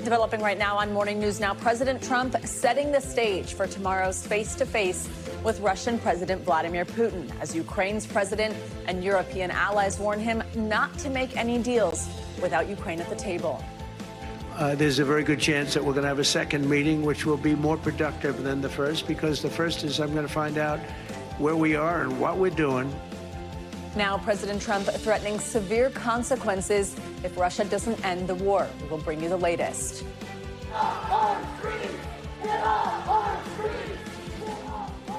Developing right now on Morning News Now, President Trump setting the stage for tomorrow's face-to-face with Russian President Vladimir Putin, as Ukraine's president and European allies warn him not to make any deals without Ukraine at the table. There's a very good chance that we're going to have a second meeting, which will be more productive than the first, because the first is I'm going to find out where we are and what we're doing. Now, President Trump threatening severe consequences if Russia doesn't end the war. We will bring you the latest.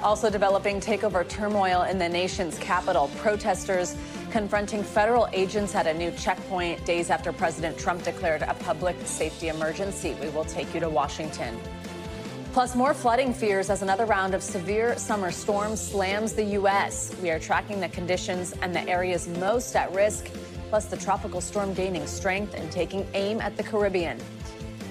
Also developing takeover turmoil in the nation's capital. Protesters confronting federal agents at a new checkpoint days after President Trump declared a public safety emergency. We will take you to Washington. Plus, more flooding fears as another round of severe summer storms slams the U.S. We are tracking the conditions and the areas most at risk, plus the tropical storm gaining strength and taking aim at the Caribbean.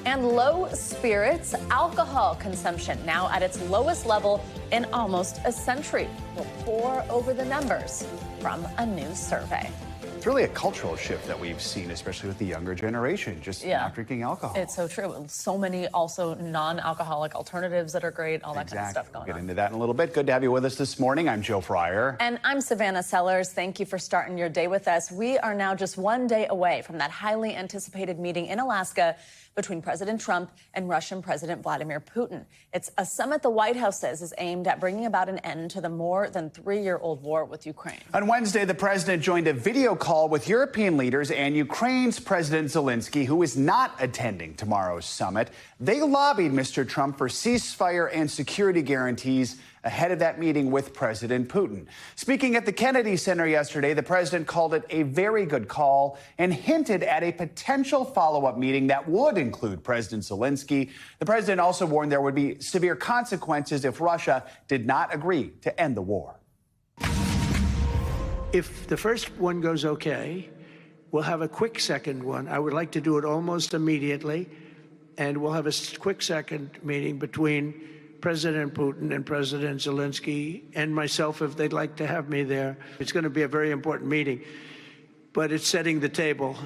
And low spirits, alcohol consumption now at its lowest level in almost a century. We'll pour over the numbers from a new survey. It's really a cultural shift that we've seen, especially with the younger generation, just not drinking alcohol. It's so true. So many also non-alcoholic alternatives that are great, all that kind of stuff going on. We'll get into that in a little bit. Good to have you with us this morning. I'm Joe Fryer. And I'm Savannah Sellers. Thank you for starting your day with us. We are now just one day away from that highly anticipated meeting in Alaska between President Trump and Russian President Vladimir Putin. It's a summit the White House says is aimed at bringing about an end to the more than 3-year-old war with Ukraine. On Wednesday, the president joined a video call with European leaders and Ukraine's President Zelensky, who is not attending tomorrow's summit. They lobbied Mr. Trump for ceasefire and security guarantees ahead of that meeting with President Putin. Speaking at the Kennedy Center yesterday, the president called it a very good call and hinted at a potential follow-up meeting that would include President Zelensky. The president also warned there would be severe consequences if Russia did not agree to end the war. If the first one goes okay, we'll have a quick second one. I would like to do it almost immediately, and we'll have a quick second meeting between President Putin and President Zelensky and myself, if they'd like to have me there. It's going to be a very important meeting, but it's setting the table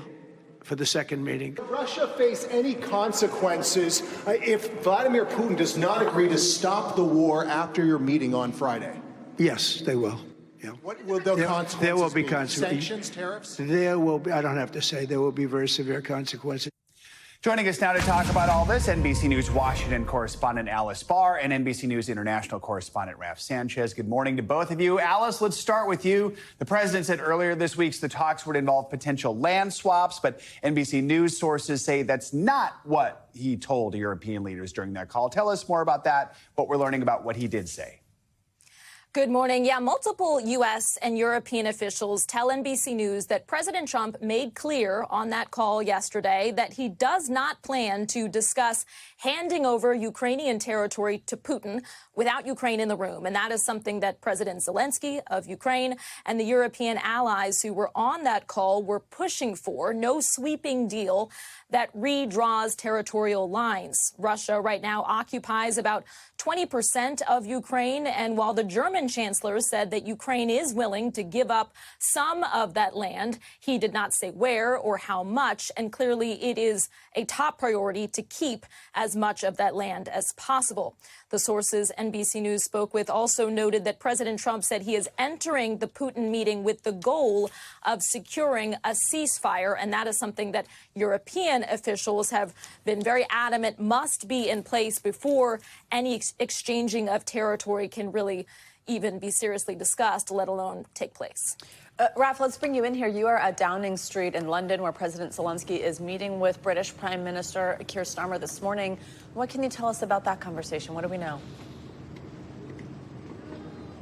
for the second meeting. Will Russia face any consequences if Vladimir Putin does not agree to stop the war after your meeting on Friday? Yes, they will. Yeah. What will the consequences There will be be? consequences. Sanctions, tariffs? There will be, I don't have to say, there will be very severe consequences. Joining us now to talk about all this, NBC News Washington correspondent Alice Barr and NBC News International correspondent Raf Sanchez. Good morning to both of you. Alice, let's start with you. The president said earlier this week the talks would involve potential land swaps, but NBC News sources say that's not what he told European leaders during that call. Tell us more about that, what we're learning about what he did say. Good morning. Yeah, multiple U.S. and European officials tell NBC News that President Trump made clear on that call yesterday that he does not plan to discuss handing over Ukrainian territory to Putin without Ukraine in the room. And that is something that President Zelensky of Ukraine and the European allies who were on that call were pushing for. No sweeping deal that redraws territorial lines. Russia right now occupies about 20% of Ukraine, and while the German chancellor said that Ukraine is willing to give up some of that land, he did not say where or how much, and clearly it is a top priority to keep as much of that land as possible. The sources NBC News spoke with also noted that President Trump said he is entering the Putin meeting with the goal of securing a ceasefire, and that is something that European officials have been very adamant must be in place before any exchanging of territory can really even be seriously discussed, let alone take place. Raf, let's bring you in here. You are at Downing Street in London, where President Zelensky is meeting with British Prime Minister Keir Starmer this morning. What can you tell us about that conversation? What do we know?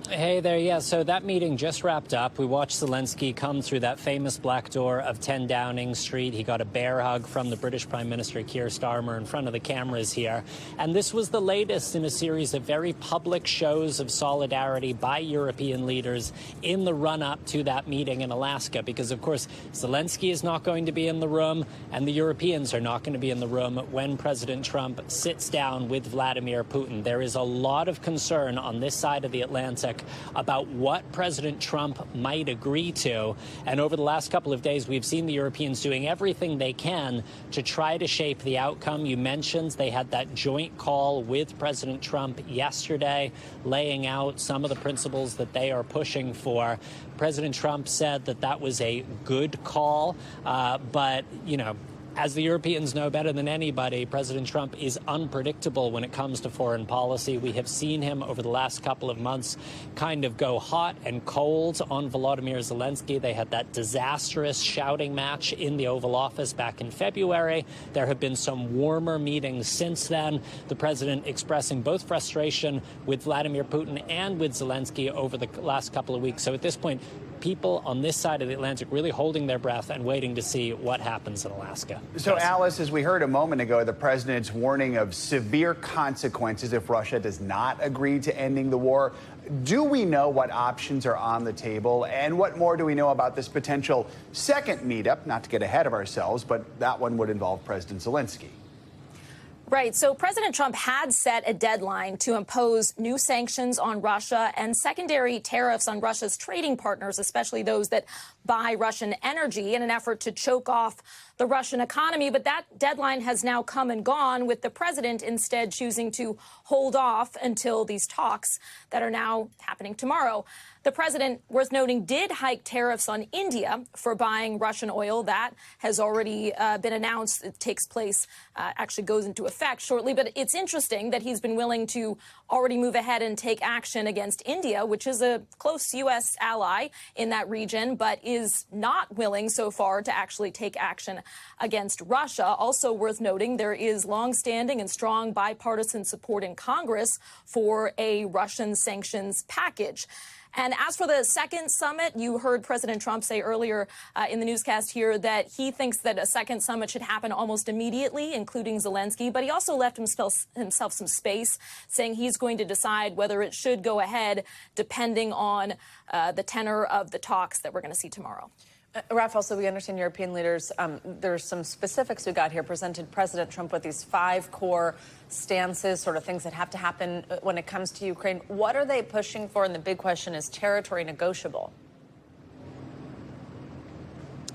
Hey there, yeah, so that meeting just wrapped up. We watched Zelensky come through that famous black door of 10 Downing Street. He got a bear hug from the British Prime Minister Keir Starmer in front of the cameras here. And this was the latest in a series of very public shows of solidarity by European leaders in the run-up to that meeting in Alaska. Because, of course, Zelensky is not going to be in the room, and the Europeans are not going to be in the room when President Trump sits down with Vladimir Putin. There is a lot of concern on this side of the Atlantic about what President Trump might agree to. And over the last couple of days, we've seen the Europeans doing everything they can to try to shape the outcome. You mentioned they had that joint call with President Trump yesterday, laying out some of the principles that they are pushing for. President Trump said that that was a good call, but, you know, as the Europeans know better than anybody, President Trump is unpredictable when it comes to foreign policy. We have seen him over the last couple of months kind of go hot and cold on Volodymyr Zelensky. They had that disastrous shouting match in the Oval Office back in February. There have been some warmer meetings since then. The president expressing both frustration with Vladimir Putin and with Zelensky over the last couple of weeks. So at this point, people on this side of the Atlantic really holding their breath and waiting to see what happens in Alaska. So, Alice, as we heard a moment ago, the president's warning of severe consequences if Russia does not agree to ending the war. Do we know what options are on the table? And what more do we know about this potential second meetup? Not to get ahead of ourselves, but that one would involve President Zelensky. Right. So President Trump had set a deadline to impose new sanctions on Russia and secondary tariffs on Russia's trading partners, especially those that buy Russian energy, in an effort to choke off the Russian economy. But that deadline has now come and gone, with the president instead choosing to hold off until these talks that are now happening tomorrow. The president, worth noting, did hike tariffs on India for buying Russian oil. That has already been announced. It takes place, actually goes into effect shortly. But it's interesting that he's been willing to already move ahead and take action against India, which is a close U.S. ally in that region, but is not willing so far to actually take action against Russia. Also worth noting, there is longstanding and strong bipartisan support in Congress for a Russian sanctions package. And as for the second summit, you heard President Trump say earlier in the newscast here that he thinks that a second summit should happen almost immediately, including Zelensky. But he also left himself some space, saying he's going to decide whether it should go ahead, depending on the tenor of the talks that we're going to see tomorrow. Rafael, so we understand European leaders, there's some specifics we got here, presented President Trump with these 5 core stances, sort of things that have to happen when it comes to Ukraine. What are they pushing for? And the big question is territory negotiable.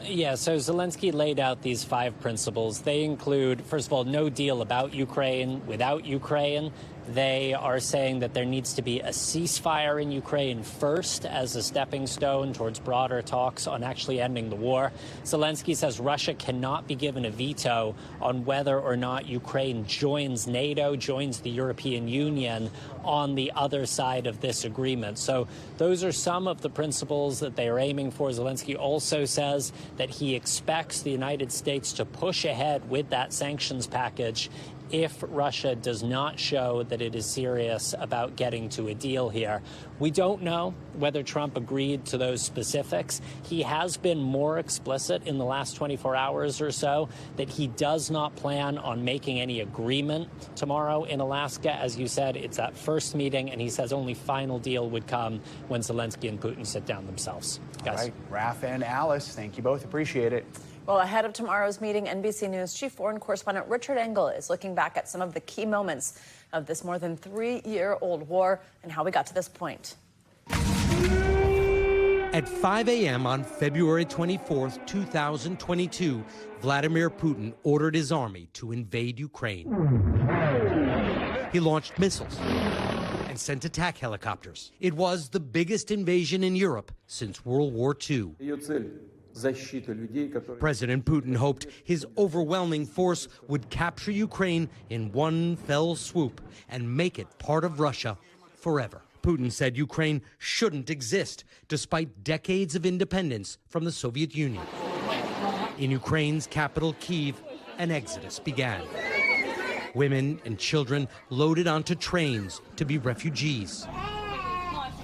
Yeah, so Zelensky laid out these 5 principles. They include, first of all, no deal about Ukraine without Ukraine. They are saying that there needs to be a ceasefire in Ukraine first as a stepping stone towards broader talks on actually ending the war. Zelensky says Russia cannot be given a veto on whether or not Ukraine joins NATO, joins the European Union on the other side of this agreement. So those are some of the principles that they are aiming for. Zelensky also says that he expects the United States to push ahead with that sanctions package if Russia does not show that it is serious about getting to a deal here. We don't know whether Trump agreed to those specifics. He has been more explicit in the last 24 hours or so that he does not plan on making any agreement tomorrow in Alaska. As you said, it's that first meeting, and he says only final deal would come when Zelensky and Putin sit down themselves. Guys. All right, Rafa and Alice, thank you both. Appreciate it. Well, ahead of tomorrow's meeting, NBC News chief foreign correspondent Richard Engel is looking back at some of the key moments of this more than 3-year-old war and how we got to this point. At 5 a.m. on February 24th, 2022, Vladimir Putin ordered his army to invade Ukraine. He launched missiles and sent attack helicopters. It was the biggest invasion in Europe since World War II. President Putin hoped his overwhelming force would capture Ukraine in one fell swoop and make it part of Russia forever. Putin said Ukraine shouldn't exist, despite decades of independence from the Soviet Union. In Ukraine's capital, Kyiv, an exodus began. Women and children loaded onto trains to be refugees.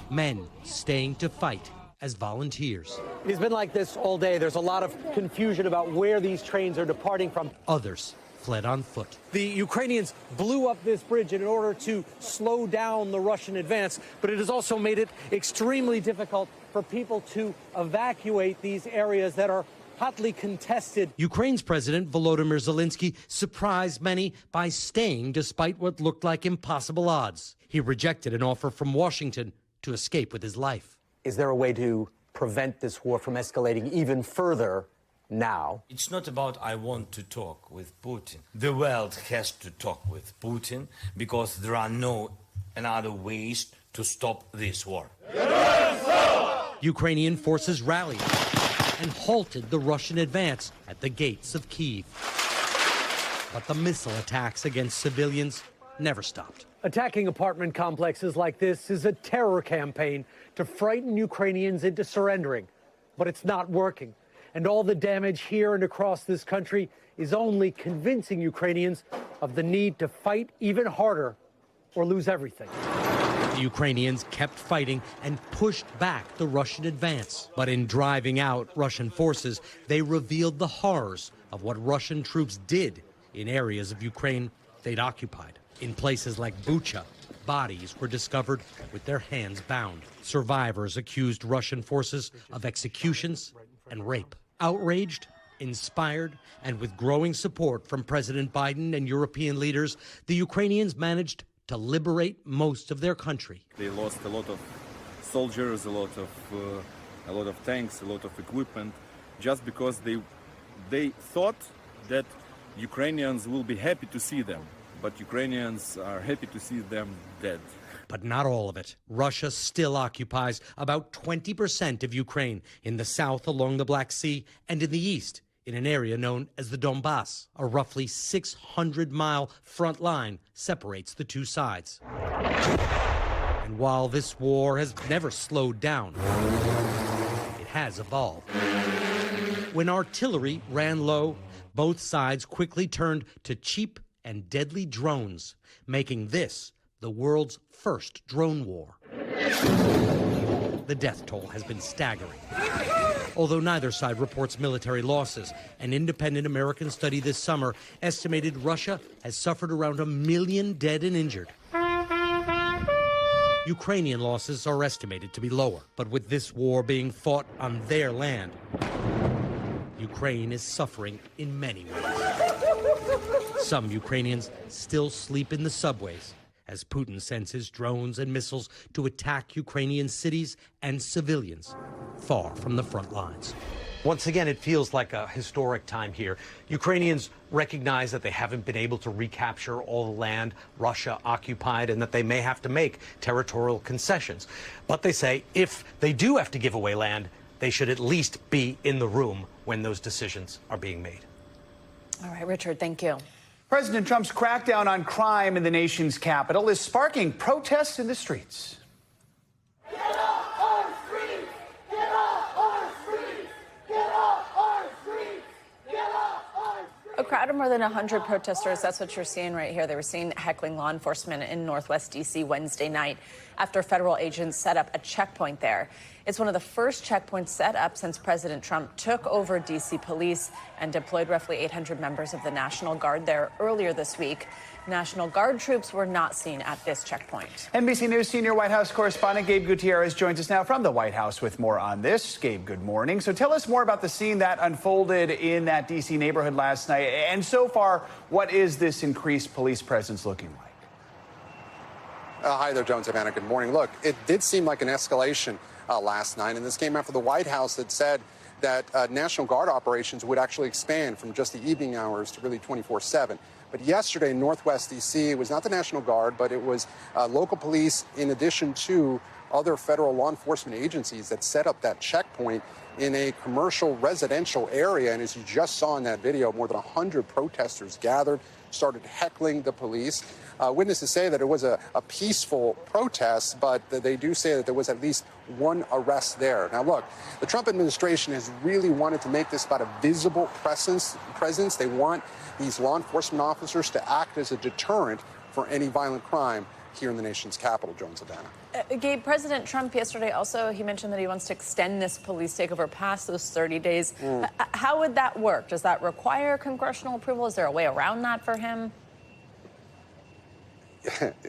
Men staying to fight as volunteers. It's been like this all day. There's a lot of confusion about where these trains are departing from. Others fled on foot. The Ukrainians blew up this bridge in order to slow down the Russian advance, but it has also made it extremely difficult for people to evacuate these areas that are hotly contested. Ukraine's President Volodymyr Zelensky surprised many by staying despite what looked like impossible odds. He rejected an offer from Washington to escape with his life. Is there a way to prevent this war from escalating even further now? It's not about I want to talk with Putin. The world has to talk with Putin because there are no other ways to stop this war. Ukrainian forces rallied and halted the Russian advance at the gates of Kyiv. But the missile attacks against civilians never stopped. Attacking apartment complexes like this is a terror campaign to frighten Ukrainians into surrendering. But it's not working. And all the damage here and across this country is only convincing Ukrainians of the need to fight even harder or lose everything. The Ukrainians kept fighting and pushed back the Russian advance. But in driving out Russian forces, they revealed the horrors of what Russian troops did in areas of Ukraine they'd occupied. In places like Bucha, bodies were discovered with their hands bound. Survivors accused Russian forces of executions and rape. Outraged, inspired, and with growing support from President Biden and European leaders, the Ukrainians managed to liberate most of their country. They lost a lot of soldiers, a lot of tanks, a lot of equipment, just because they thought that Ukrainians will be happy to see them, but Ukrainians are happy to see them dead. But not all of it. Russia still occupies about 20% of Ukraine, in the south along the Black Sea and in the east in an area known as the Donbass. A roughly 600-mile front line separates the two sides. And while this war has never slowed down, it has evolved. When artillery ran low, both sides quickly turned to cheap and deadly drones, making this the world's first drone war. The death toll has been staggering. Although neither side reports military losses, an independent American study this summer estimated Russia has suffered around 1 million dead and injured. Ukrainian losses are estimated to be lower, but with this war being fought on their land, Ukraine is suffering in many ways. Some Ukrainians still sleep in the subways as Putin sends his drones and missiles to attack Ukrainian cities and civilians far from the front lines. Once again, it feels like a historic time here. Ukrainians recognize that they haven't been able to recapture all the land Russia occupied and that they may have to make territorial concessions. But they say if they do have to give away land, they should at least be in the room when those decisions are being made. All right, Richard, thank you. President Trump's crackdown on crime in the nation's capital is sparking protests in the streets. Get off our streets! Get off our streets! Get off our streets! Get off our streets! A crowd of more than 100 protesters, that's what you're seeing right here. They were seen heckling law enforcement in Northwest D.C. Wednesday night after federal agents set up a checkpoint there. It's one of the first checkpoints set up since President Trump took over D.C. police and deployed roughly 800 members of the National Guard there earlier this week. National Guard troops were not seen at this checkpoint. NBC News senior White House correspondent Gabe Gutierrez joins us now from the White House with more on this. Gabe, good morning. So tell us more about the scene that unfolded in that D.C. neighborhood last night. And so far, what is this increased police presence looking like? Hi there, Joan Savannah. Good morning. Look, it did seem like an escalation last night, and this came after the White House had said that National Guard operations would actually expand from just the evening hours to really 24/7. But yesterday in Northwest D.C., it was not the National Guard, but it was local police in addition to other federal law enforcement agencies that set up that checkpoint in a commercial residential area. And as you just saw in that video, more than 100 protesters gathered, started heckling the police. Witnesses say that it was a peaceful protest, but they do say that there was at least one arrest there. Now, look, the Trump administration has really wanted to make this about a visible presence. They want these law enforcement officers to act as a deterrent for any violent crime here in the nation's capital, Joan Savannah. Gabe, President Trump yesterday also, he mentioned that he wants to extend this police takeover past those 30 days. How would that work? Does that require congressional approval? Is there a way around that for him?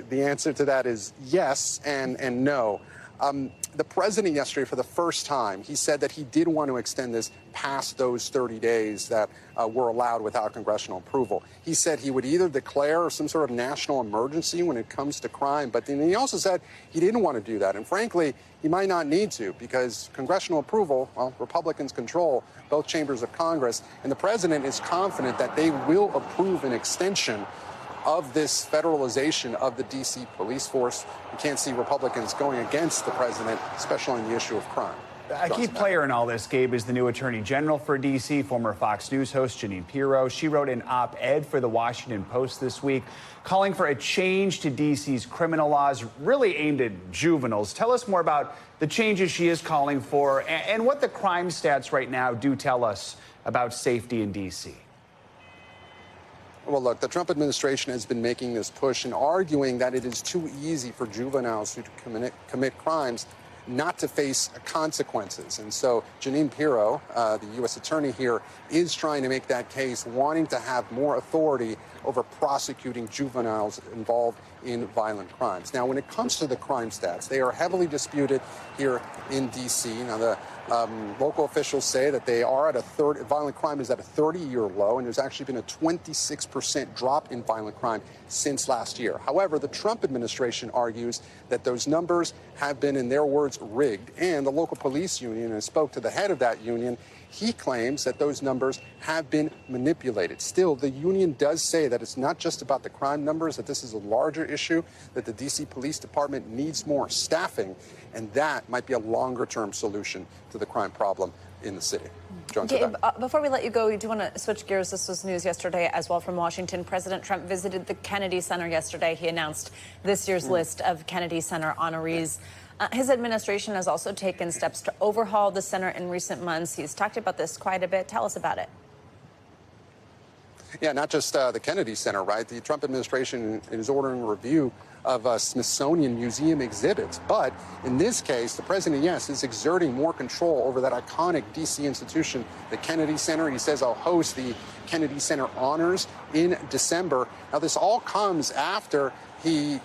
The answer to that is yes and no. The president yesterday, for the first time, he said that he did want to extend this past those 30 days that were allowed without congressional approval. He said he would either declare some sort of national emergency when it comes to crime, but then he also said he didn't want to do that. And frankly, he might not need to, because congressional approval, well, Republicans control both chambers of Congress, and the president is confident that they will approve an extension of this federalization of the D.C. police force. We can't see Republicans going against the president, especially on the issue of crime. A key player in all this, Gabe, is the new Attorney General for D.C., former Fox News host Jeanine Pirro. She wrote an op-ed for the Washington Post this week calling for a change to D.C.'s criminal laws, really aimed at juveniles. Tell us more about the changes she is calling for and what the crime stats right now do tell us about safety in D.C. Well, look, the Trump administration has been making this push and arguing that it is too easy for juveniles who commit crimes not to face consequences. And so Jeanine Pirro, the U.S. attorney here, is trying to make that case, wanting to have more authority over prosecuting juveniles involved in violent crimes. Now, when it comes to the crime stats, they are heavily disputed here in D.C. Now, the local officials say that they are at violent crime is at a 30-year low, and there's actually been a 26% drop in violent crime since last year. However, the Trump administration argues that those numbers have been, in their words, rigged, and the local police union, and spoke to the head of that union, he claims that those numbers have been manipulated. Still, the union does say that it's not just about the crime numbers, that this is a larger issue, that the D.C. Police Department needs more staffing, and that might be a longer-term solution to the crime problem in the city. Gabe, before we let you go, we do want to switch gears. This was news yesterday as well from Washington. President Trump visited the Kennedy Center yesterday. He announced this year's list of Kennedy Center honorees. His administration has also taken steps to overhaul the center in recent months. He's talked about this quite a bit. Tell us about it. Yeah, not just the Kennedy Center, right? The Trump administration is ordering a review of Smithsonian Museum exhibits. But in this case, the president, yes, is exerting more control over that iconic D.C. institution, the Kennedy Center. He says I'll host the Kennedy Center Honors in December. Now, this all comes after he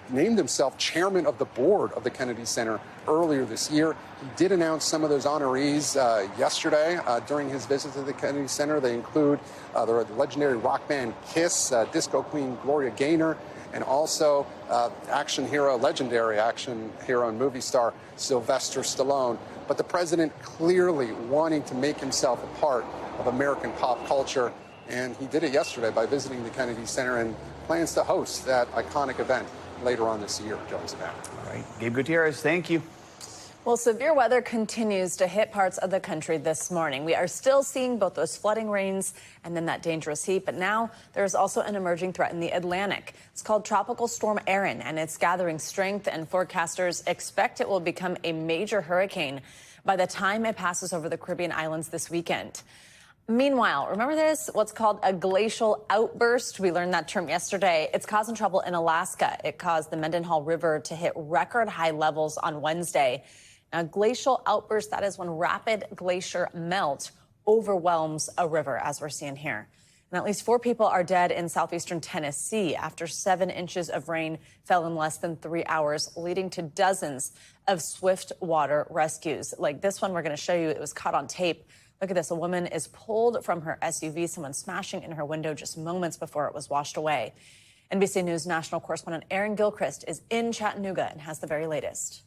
named himself chairman of the board of the Kennedy Center earlier this year. He did announce some of those honorees yesterday during his visit to the Kennedy Center. They include the legendary rock band Kiss, disco queen Gloria Gaynor, and also legendary action hero and movie star Sylvester Stallone. But the president clearly wanting to make himself a part of American pop culture, and he did it yesterday by visiting the Kennedy Center and plans to host that iconic event later on this year, Jones and Matt. All right, Gabe Gutierrez, thank you. Well, severe weather continues to hit parts of the country this morning. We are still seeing both those flooding rains and then that dangerous heat. But now there's also an emerging threat in the Atlantic. It's called Tropical Storm Erin, and it's gathering strength, and forecasters expect it will become a major hurricane by the time it passes over the Caribbean islands this weekend. Meanwhile, remember this? What's called a glacial outburst. We learned that term yesterday. It's causing trouble in Alaska. It caused the Mendenhall River to hit record high levels on Wednesday. Now, glacial outburst, that is when rapid glacier melt overwhelms a river, as we're seeing here. And at least 4 people are dead in southeastern Tennessee after 7 inches of rain fell in less than 3 hours, leading to dozens of swift water rescues. Like this one we're going to show you. It was caught on tape. Look at this. A woman is pulled from her SUV, someone smashing in her window just moments before it was washed away. NBC News national correspondent Aaron Gilchrist is in Chattanooga and has the very latest.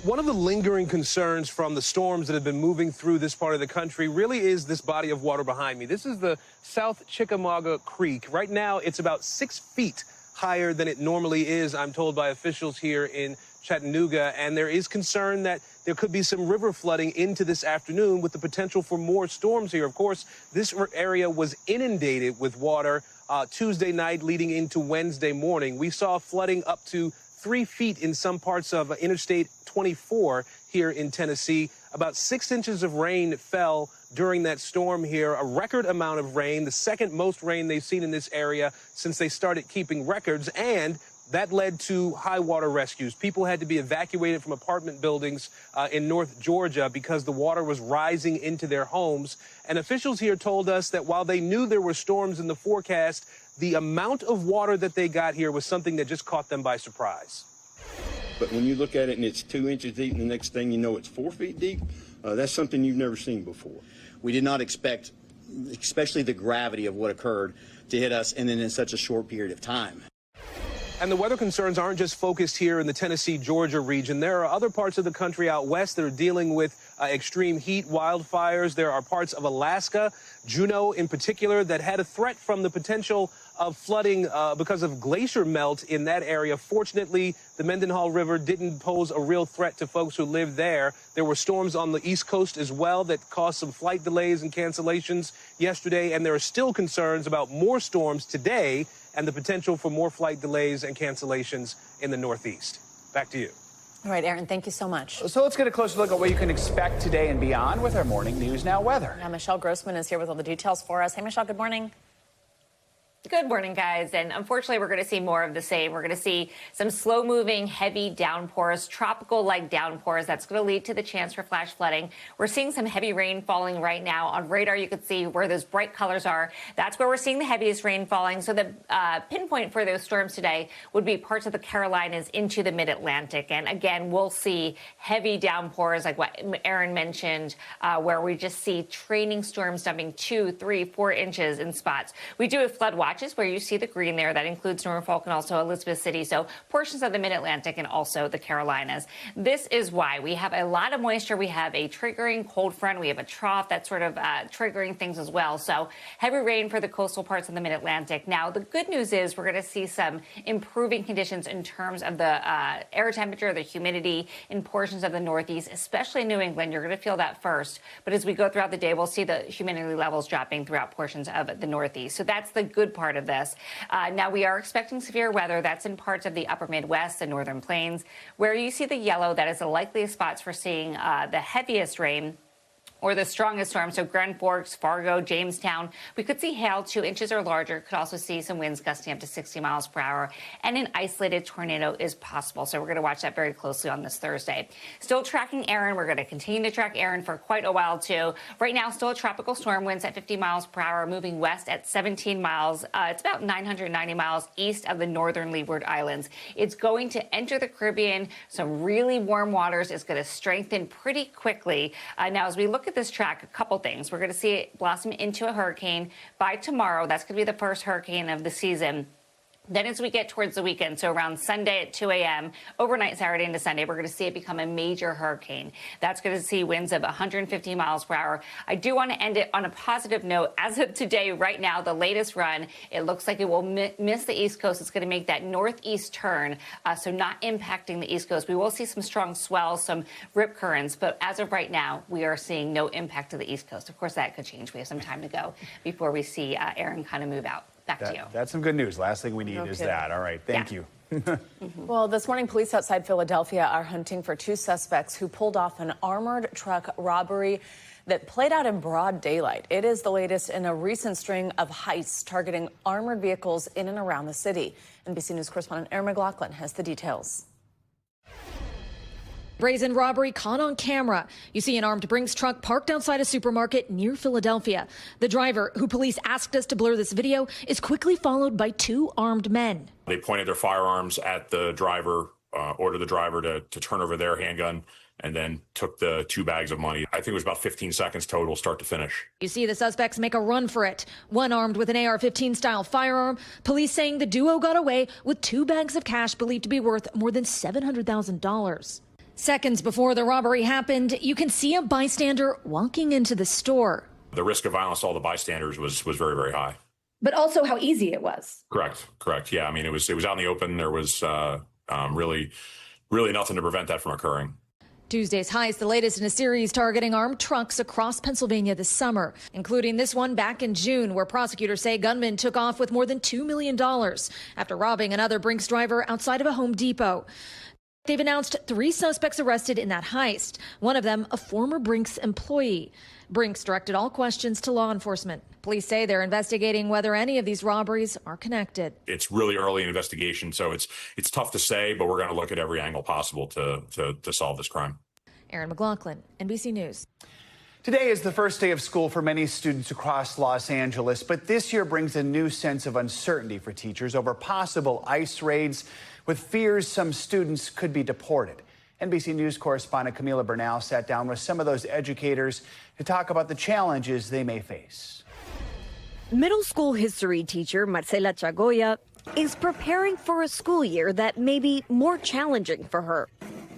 One of the lingering concerns from the storms that have been moving through this part of the country really is this body of water behind me. This is the South Chickamauga Creek. Right now, it's about 6 feet higher than it normally is, I'm told by officials here in Chattanooga, and there is concern that there could be some river flooding into this afternoon with the potential for more storms here. Of course, this area was inundated with water Tuesday night leading into Wednesday morning. We saw flooding up to 3 feet in some parts of Interstate 24 here in Tennessee. About 6 inches of rain fell during that storm here, a record amount of rain, the second most rain they've seen in this area since they started keeping records, and that led to high water rescues. People had to be evacuated from apartment buildings in North Georgia because the water was rising into their homes. And officials here told us that while they knew there were storms in the forecast, the amount of water that they got here was something that just caught them by surprise. But when you look at it and it's 2 inches deep and the next thing you know it's 4 feet deep, that's something you've never seen before. We did not expect, especially the gravity of what occurred, to hit us and then in such a short period of time. And the weather concerns aren't just focused here in the Tennessee-Georgia region. There are other parts of the country out west that are dealing with extreme heat, wildfires. There are parts of Alaska, Juneau in particular, that had a threat from the potential of flooding because of glacier melt in that area. Fortunately, the Mendenhall River didn't pose a real threat to folks who live there. There were storms on the East Coast as well that caused some flight delays and cancellations yesterday, and there are still concerns about more storms today and the potential for more flight delays and cancellations in the Northeast. Back to you. All right, Aaron, thank you so much. So let's get a closer look at what you can expect today and beyond with our morning News Now weather. Now, Michelle Grossman is here with all the details for us. Hey, Michelle, good morning. Good morning, guys. And unfortunately, we're going to see more of the same. We're going to see some slow-moving, heavy downpours, tropical-like downpours. That's going to lead to the chance for flash flooding. We're seeing some heavy rain falling right now. On radar, you can see where those bright colors are. That's where we're seeing the heaviest rain falling. So the pinpoint for those storms today would be parts of the Carolinas into the mid-Atlantic. And again, we'll see heavy downpours like what Aaron mentioned, where we just see training storms dumping 2, 3, 4 inches in spots. We do have flood watches where you see the green there. That includes Norfolk and also Elizabeth City. So portions of the mid-Atlantic and also the Carolinas. This is why we have a lot of moisture. We have a triggering cold front. We have a trough that's sort of triggering things as well. So heavy rain for the coastal parts of the mid-Atlantic. Now, the good news is we're going to see some improving conditions in terms of the air temperature, the humidity in portions of the Northeast, especially New England. You're going to feel that first. But as we go throughout the day, we'll see the humidity levels dropping throughout portions of the Northeast. So that's the good part of this. Now, we are expecting severe weather. That's in parts of the upper Midwest and northern plains, where you see the yellow. That is the likeliest spots for seeing the heaviest rain or the strongest storm. So Grand Forks, Fargo, Jamestown, we could see hail 2 inches or larger. Could also see some winds gusting up to 60 miles per hour. And an isolated tornado is possible. So we're going to watch that very closely on this Thursday. Still tracking Aaron. We're going to continue to track Aaron for quite a while, too. Right now, still a tropical storm, winds at 50 miles per hour, moving west at 17 miles. It's about 990 miles east of the northern Leeward Islands. It's going to enter the Caribbean, some really warm waters. It's going to strengthen pretty quickly. Now, as we look at this track, a couple things. We're going to see it blossom into a hurricane by tomorrow. That's going to be the first hurricane of the season. Then as we get towards the weekend, so around Sunday at 2 a.m., overnight Saturday into Sunday, we're going to see it become a major hurricane. That's going to see winds of 150 miles per hour. I do want to end it on a positive note. As of today, right now, the latest run, it looks like it will miss the East Coast. It's going to make that northeast turn, so not impacting the East Coast. We will see some strong swells, some rip currents, but as of right now, we are seeing no impact to the East Coast. Of course, that could change. We have some time to go before we see Aaron kind of move out. Back to you. That's some good news. Last thing we need is that. All right. Thank you. Well, this morning, police outside Philadelphia are hunting for 2 suspects who pulled off an armored truck robbery that played out in broad daylight. It is the latest in a recent string of heists targeting armored vehicles in and around the city. NBC News correspondent Aaron McLaughlin has the details. Brazen robbery caught on camera. You see an armed Brinks truck parked outside a supermarket near Philadelphia. The driver, who police asked us to blur this video, is quickly followed by 2 armed men. They pointed their firearms at the driver, ordered the driver to turn over their handgun, and then took the 2 bags of money. I think it was about 15 seconds total, start to finish. You see the suspects make a run for it. One armed with an AR-15 style firearm. Police saying the duo got away with 2 bags of cash believed to be worth more than $700,000. Seconds before the robbery happened, you can see a bystander walking into the store. The risk of violence to all the bystanders was very, very high. But also how easy it was. Correct. Yeah, I mean, it was out in the open. There was really nothing to prevent that from occurring. Tuesday's heist, the latest in a series targeting armed trucks across Pennsylvania this summer, including this one back in June, where prosecutors say gunmen took off with more than $2 million after robbing another Brinks driver outside of a Home Depot. They've announced 3 suspects arrested in that heist, one of them a former Brinks employee. Brinks directed all questions to law enforcement. Police say they're investigating whether any of these robberies are connected. It's really early in investigation, so it's tough to say, but we're going to look at every angle possible to solve this crime. Aaron McLaughlin, NBC News. Today is the first day of school for many students across Los Angeles, but this year brings a new sense of uncertainty for teachers over possible ICE raids, with fears some students could be deported. NBC News correspondent Camila Bernal sat down with some of those educators to talk about the challenges they may face. Middle school history teacher Marcela Chagoya is preparing for a school year that may be more challenging for her.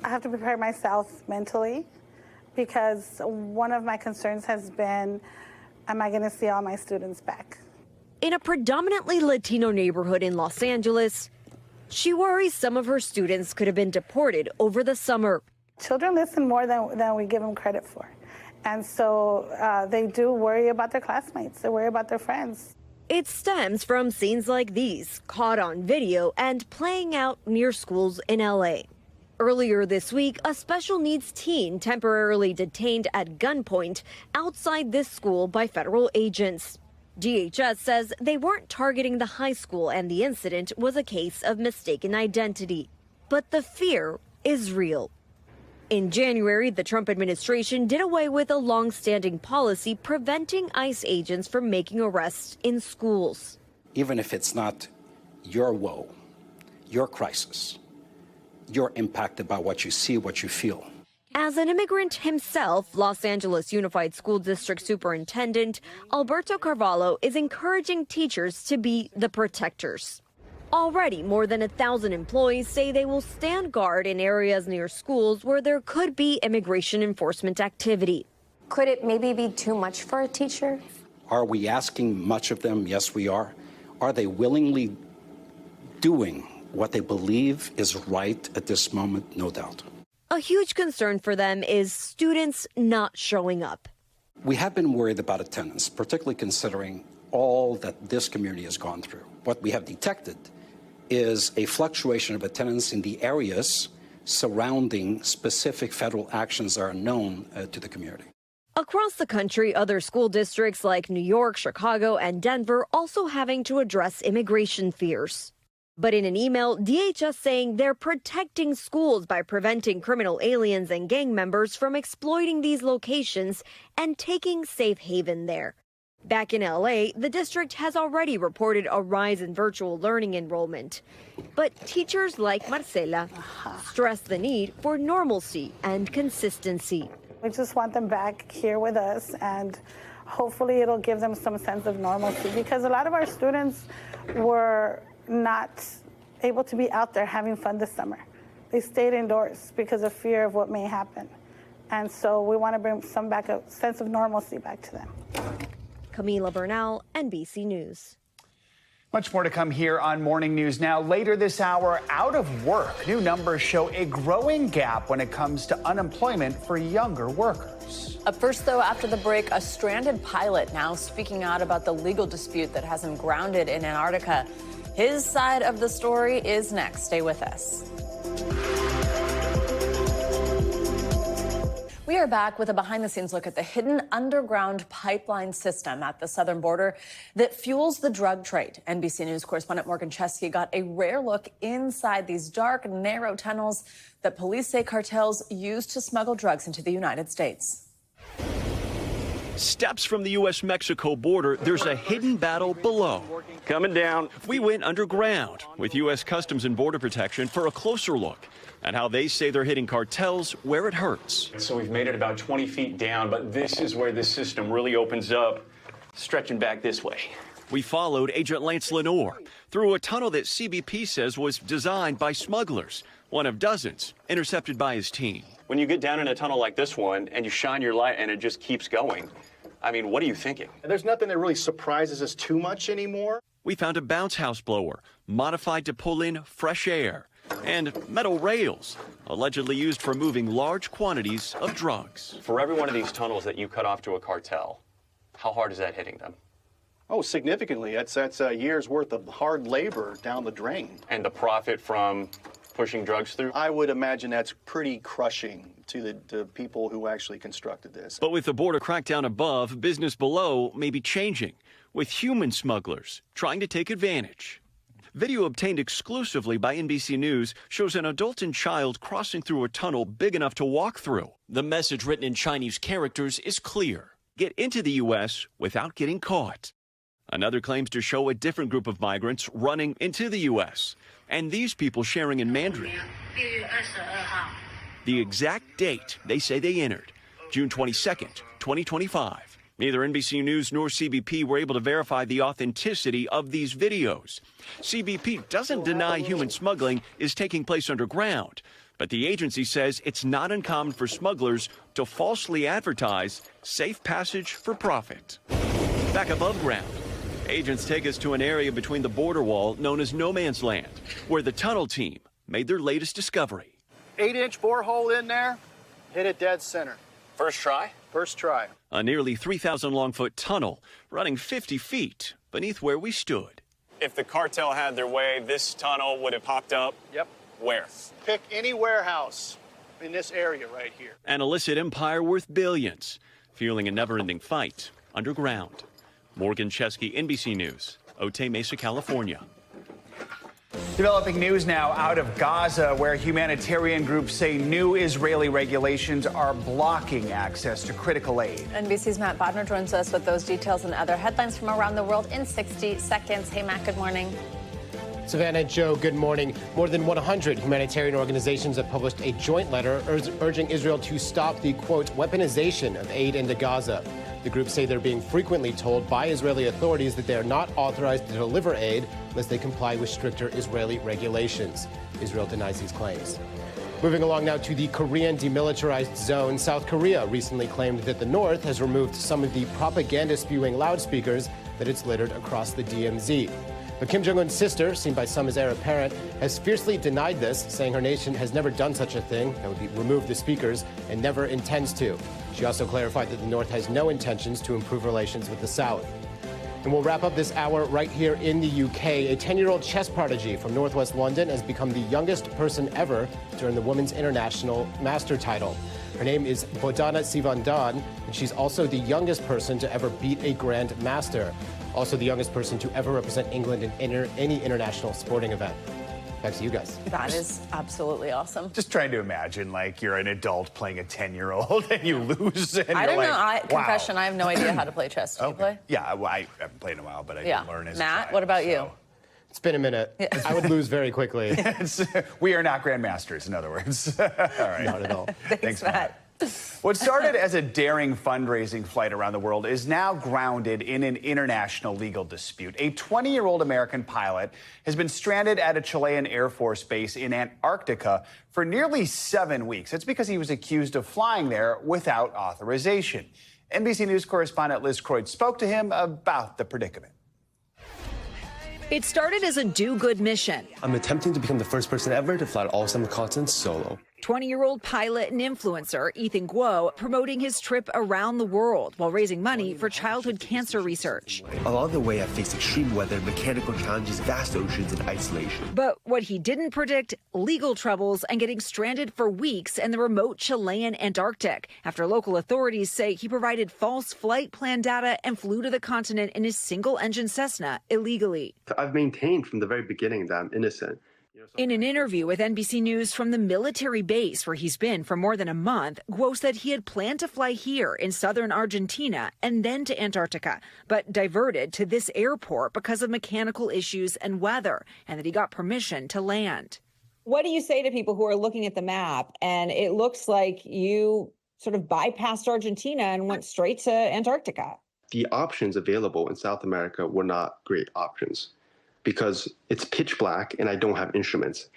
I have to prepare myself mentally because one of my concerns has been, am I going to see all my students back? In a predominantly Latino neighborhood in Los Angeles, she worries some of her students could have been deported over the summer. Children listen more than we give them credit for. And so they do worry about their classmates. They worry about their friends. It stems from scenes like these, caught on video and playing out near schools in LA. Earlier this week, a special needs teen temporarily detained at gunpoint outside this school by federal agents. DHS says they weren't targeting the high school and the incident was a case of mistaken identity. But the fear is real. In January, the Trump administration did away with a long-standing policy preventing ICE agents from making arrests in schools. Even if it's not your woe, your crisis, you're impacted by what you see, what you feel. As an immigrant himself, Los Angeles Unified School District Superintendent Alberto Carvalho is encouraging teachers to be the protectors. Already, more than 1,000 employees say they will stand guard in areas near schools where there could be immigration enforcement activity. Could it maybe be too much for a teacher? Are we asking much of them? Yes, we are. Are they willingly doing what they believe is right at this moment? No doubt. A huge concern for them is students not showing up. We have been worried about attendance, particularly considering all that this community has gone through. What we have detected is a fluctuation of attendance in the areas surrounding specific federal actions that are known to the community. Across the country, other school districts like New York, Chicago, and Denver also having to address immigration fears. But in an email, DHS saying they're protecting schools by preventing criminal aliens and gang members from exploiting these locations and taking safe haven there. Back in LA, the district has already reported a rise in virtual learning enrollment. But teachers like Marcela stress the need for normalcy and consistency. We just want them back here with us, and hopefully it'll give them some sense of normalcy, because a lot of our students were not able to be out there having fun this summer. They stayed indoors because of fear of what may happen. And so we want to bring some back, a sense of normalcy back to them. Camila Bernal, NBC News. Much more to come here on Morning News Now. Later this hour, out of work. New numbers show a growing gap when it comes to unemployment for younger workers. Up first, though, after the break, a stranded pilot now speaking out about the legal dispute that has him grounded in Antarctica. His side of the story is next. Stay with us. We are back with a behind-the-scenes look at the hidden underground pipeline system at the southern border that fuels the drug trade. NBC News correspondent Morgan Chesky got a rare look inside these dark, narrow tunnels that police say cartels use to smuggle drugs into the United States. Steps from the U.S.-Mexico border, there's a hidden battle below. Coming down. We went underground with U.S. Customs and Border Protection for a closer look at how they say they're hitting cartels where it hurts. So we've made it about 20 feet down, but this is where this system really opens up, stretching back this way. We followed Agent Lance Lenore through a tunnel that CBP says was designed by smugglers, one of dozens intercepted by his team. When you get down in a tunnel like this one and you shine your light and it just keeps going, I mean, what are you thinking? There's nothing that really surprises us too much anymore. We found a bounce house blower modified to pull in fresh air and metal rails allegedly used for moving large quantities of drugs. For every one of these tunnels that you cut off to a cartel, how hard is that hitting them? Oh, significantly. That's a year's worth of hard labor down the drain. And the profit from pushing drugs through? I would imagine that's pretty crushing to the people who actually constructed this. But with the border crackdown above, business below may be changing, with human smugglers trying to take advantage. Video obtained exclusively by NBC News shows an adult and child crossing through a tunnel big enough to walk through. The message written in Chinese characters is clear. Get into the U.S. without getting caught. Another claims to show a different group of migrants running into the U.S. and these people sharing in Mandarin. The exact date they say they entered, June 22nd, 2025. Neither NBC News nor CBP were able to verify the authenticity of these videos. CBP doesn't deny human smuggling is taking place underground, but the agency says it's not uncommon for smugglers to falsely advertise safe passage for profit. Back above ground, agents take us to an area between the border wall known as No Man's Land, where the tunnel team made their latest discovery. 8-inch borehole in there, hit it dead center. First try? First try. A nearly 3,000 long foot tunnel running 50 feet beneath where we stood. If the cartel had their way, this tunnel would have popped up. Yep. Where? Pick any warehouse in this area right here. An illicit empire worth billions, fueling a never-ending fight underground. Morgan Chesky, NBC News, Otay Mesa, California. Developing news now out of Gaza, where humanitarian groups say new Israeli regulations are blocking access to critical aid. NBC's Matt Bodner joins us with those details and other headlines from around the world in 60 seconds. Hey, Matt, good morning. Savannah, Joe, good morning. More than 100 humanitarian organizations have published a joint letter urging Israel to stop the, quote, weaponization of aid into Gaza. The groups say they're being frequently told by Israeli authorities that they are not authorized to deliver aid unless they comply with stricter Israeli regulations. Israel denies these claims. Moving along now to the Korean demilitarized zone, South Korea recently claimed that the North has removed some of the propaganda-spewing loudspeakers that it's littered across the DMZ. But Kim Jong-un's sister, seen by some as heir apparent, has fiercely denied this, saying her nation has never done such a thing, that would be remove the speakers, and never intends to. She also clarified that the North has no intentions to improve relations with the South. And we'll wrap up this hour right here in the UK. A 10-year-old chess prodigy from northwest London has become the youngest person ever to earn the Women's International Master title. Her name is Bodana Sivandan, and she's also the youngest person to ever beat a Grand Master. Also the youngest person to ever represent England in any international sporting event. Back to you guys. That is absolutely awesome. Just trying to imagine, like, you're an adult playing a 10-year-old and you lose. And I don't you're know. like, Confession, I have no idea how to play chess. Do you play? Yeah, well, I haven't played in a while, but I did learn as a Matt, child, what about you? It's been a minute. Yeah. I would lose very quickly. We are not grandmasters, in other words. All right. Not at all. Thanks, Matt. What started as a daring fundraising flight around the world is now grounded in an international legal dispute. A 20-year-old American pilot has been stranded at a Chilean Air Force base in Antarctica for nearly 7 weeks. It's because he was accused of flying there without authorization. NBC News correspondent Liz Croyd spoke to him about the predicament. It started as a do-good mission. I'm attempting to become the first person ever to fly to all 7 continents solo. 20-year-old pilot and influencer Ethan Guo promoting his trip around the world while raising money for childhood cancer research. Along the way, I faced extreme weather, mechanical challenges, vast oceans, and isolation. But what he didn't predict, legal troubles and getting stranded for weeks in the remote Chilean Antarctic after local authorities say he provided false flight plan data and flew to the continent in his single-engine Cessna illegally. I've maintained from the very beginning that I'm innocent. In an interview with NBC News from the military base where he's been for more than a month, Guo said he had planned to fly here in southern Argentina and then to Antarctica, but diverted to this airport because of mechanical issues and weather, and that he got permission to land. What do you say to people who are looking at the map and it looks like you sort of bypassed Argentina and went straight to Antarctica? The options available in South America were not great options, because it's pitch black and I don't have instruments.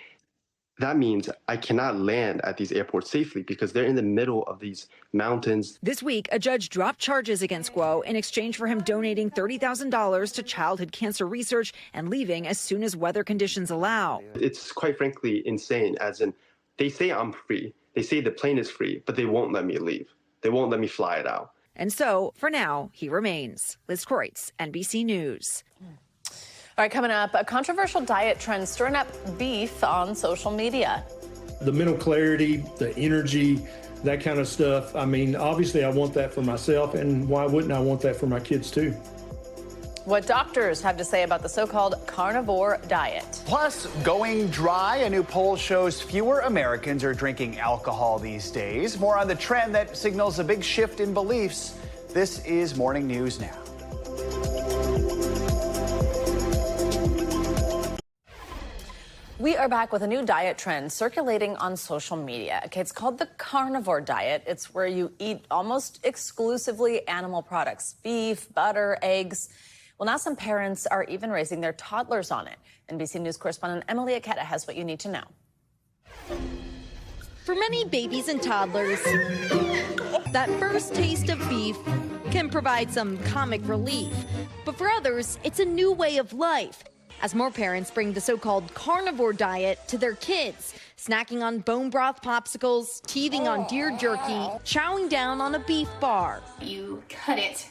That means I cannot land at these airports safely because they're in the middle of these mountains. This week, a judge dropped charges against Guo in exchange for him donating $30,000 to childhood cancer research and leaving as soon as weather conditions allow. It's quite frankly insane, as in they say I'm free. They say the plane is free, but they won't let me leave. They won't let me fly it out. And so, for now, he remains. Liz Kreutz, NBC News. All right, coming up, a controversial diet trend stirring up beef on social media. The mental clarity, the energy, that kind of stuff. I mean, obviously I want that for myself, and why wouldn't I want that for my kids too? What doctors have to say about the so-called carnivore diet. Plus, going dry. A new poll shows fewer Americans are drinking alcohol these days. More on the trend that signals a big shift in beliefs. This is Morning News Now. We are back with a new diet trend circulating on social media. Okay, it's called the carnivore diet. It's where you eat almost exclusively animal products, beef, butter, eggs. Well, now some parents are even raising their toddlers on it. NBC News correspondent Emily Aketa has what you need to know. For many babies and toddlers, that first taste of beef can provide some comic relief. But for others, it's a new way of life, as more parents bring the so-called carnivore diet to their kids, snacking on bone broth popsicles, teething on deer jerky, chowing down on a beef bar. You cut it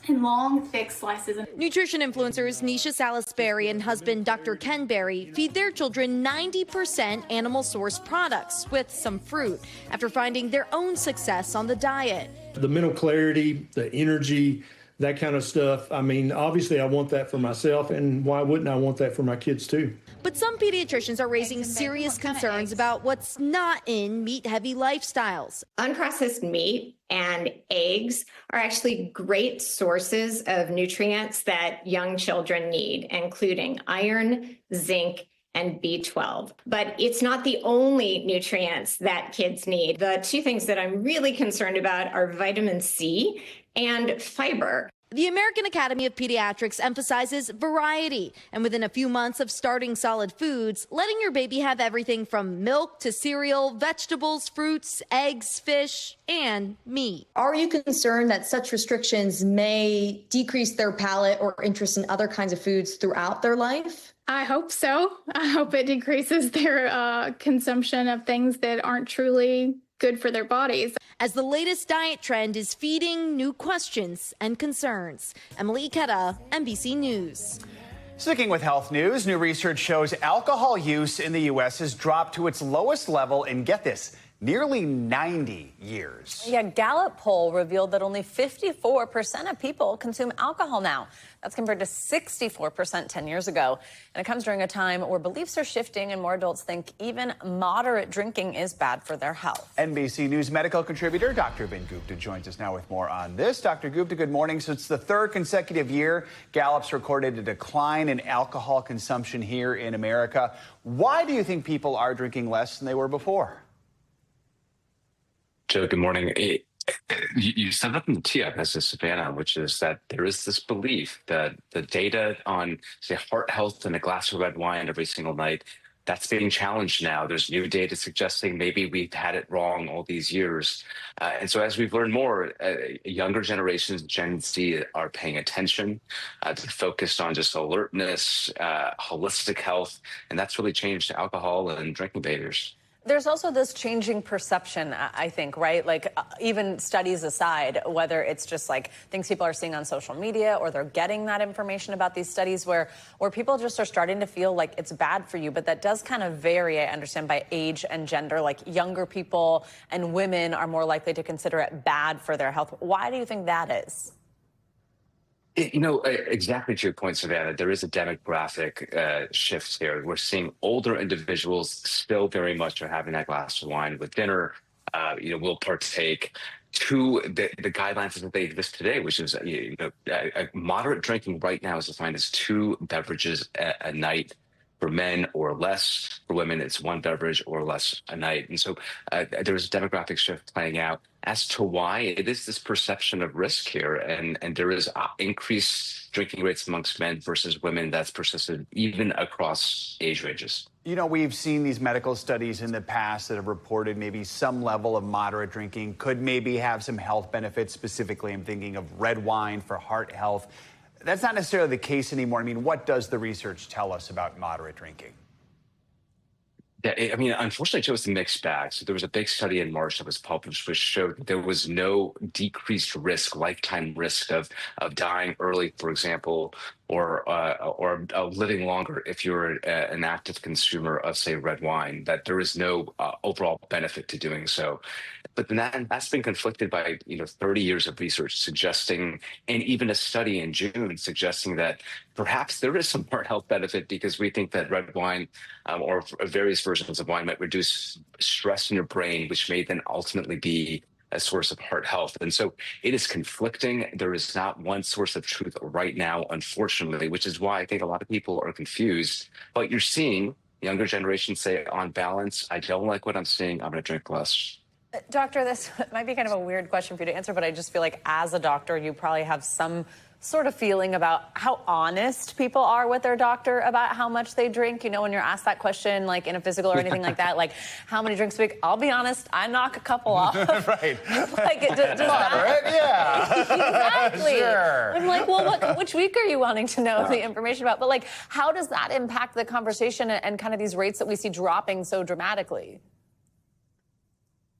in long, thick slices. Nutrition influencers Nisha Salisbury and husband Dr. Ken Berry feed their children 90% animal-sourced products with some fruit after finding their own success on the diet. The mental clarity, the energy, that kind of stuff. I mean, obviously I want that for myself, and why wouldn't I want that for my kids too? But some pediatricians are raising serious concerns about what's not in meat-heavy lifestyles. Unprocessed meat and eggs are actually great sources of nutrients that young children need, including iron, zinc, and B12. But it's not the only nutrients that kids need. The two things that I'm really concerned about are vitamin C and fiber. The American Academy of Pediatrics emphasizes variety, and within a few months of starting solid foods, letting your baby have everything from milk to cereal, vegetables, fruits, eggs, fish, and meat. Are you concerned that such restrictions may decrease their palate or interest in other kinds of foods throughout their life? I hope so. I hope it decreases their consumption of things that aren't truly good for their bodies. As the latest diet trend is feeding new questions and concerns. Emily Aketa, NBC News. Sticking with health news, new research shows alcohol use in the U.S. has dropped to its lowest level in, get this, nearly 90 years. Yeah, Gallup poll revealed that only 54% of people consume alcohol now. That's compared to 64% 10 years ago. And it comes during a time where beliefs are shifting and more adults think even moderate drinking is bad for their health. NBC News medical contributor Dr. Ben Gupta joins us now with more on this. Dr. Gupta, good morning. So it's the third consecutive year Gallup's recorded a decline in alcohol consumption here in America. Why do you think people are drinking less than they were before? Joe, good morning. You said that in the tee-up, Mrs. Savannah, which is that there is this belief that the data on, say, heart health and a glass of red wine every single night, that's being challenged now. There's new data suggesting maybe we've had it wrong all these years. And so as we've learned more, younger generations, Gen Z, are paying attention, focused on just alertness, holistic health, and that's really changed alcohol and drinking behaviors. There's also this changing perception, I think, right? Like even studies aside, whether it's just like things people are seeing on social media or they're getting that information about these studies where people just are starting to feel like it's bad for you. But that does kind of vary, I understand, by age and gender. Like younger people and women are more likely to consider it bad for their health. Why do you think that is? Exactly to your point, Savannah, there is a demographic shift here. We're seeing older individuals still very much are having that glass of wine with dinner, will partake. The guidelines that they exist today, which is moderate drinking right now is defined as 2 beverages a night. For men or less, for women, it's 1 beverage or less a night. And so there's a demographic shift playing out. As to why, it is this perception of risk here. And there is increased drinking rates amongst men versus women that's persisted even across age ranges. We've seen these medical studies in the past that have reported maybe some level of moderate drinking could maybe have some health benefits. Specifically, I'm thinking of red wine for heart health. That's not necessarily the case anymore. I mean, what does the research tell us about moderate drinking? Yeah, unfortunately, it was a mixed bag. So there was a big study in March that was published, which showed that there was no decreased risk, lifetime risk of dying early, for example, or living longer if you're an active consumer of, say, red wine, that there is no overall benefit to doing so. But then that's been conflicted by 30 years of research suggesting, and even a study in June suggesting that perhaps there is some heart health benefit, because we think that red wine or various versions of wine might reduce stress in your brain, which may then ultimately be a source of heart health. And so it is conflicting. There is not one source of truth right now, unfortunately, which is why I think a lot of people are confused. But you're seeing younger generations say, on balance, I don't like what I'm seeing, I'm going to drink less. Doctor, this might be kind of a weird question for you to answer, but I just feel like as a doctor, you probably have some sort of feeling about how honest people are with their doctor about how much they drink. You know, when you're asked that question, like in a physical or anything like that, like how many drinks a week? I'll be honest, I knock a couple off. Right. Like, does Moderate, yeah. Exactly. Sure. I'm like, well, which week are you wanting to know the information about? But like, how does that impact the conversation and kind of these rates that we see dropping so dramatically?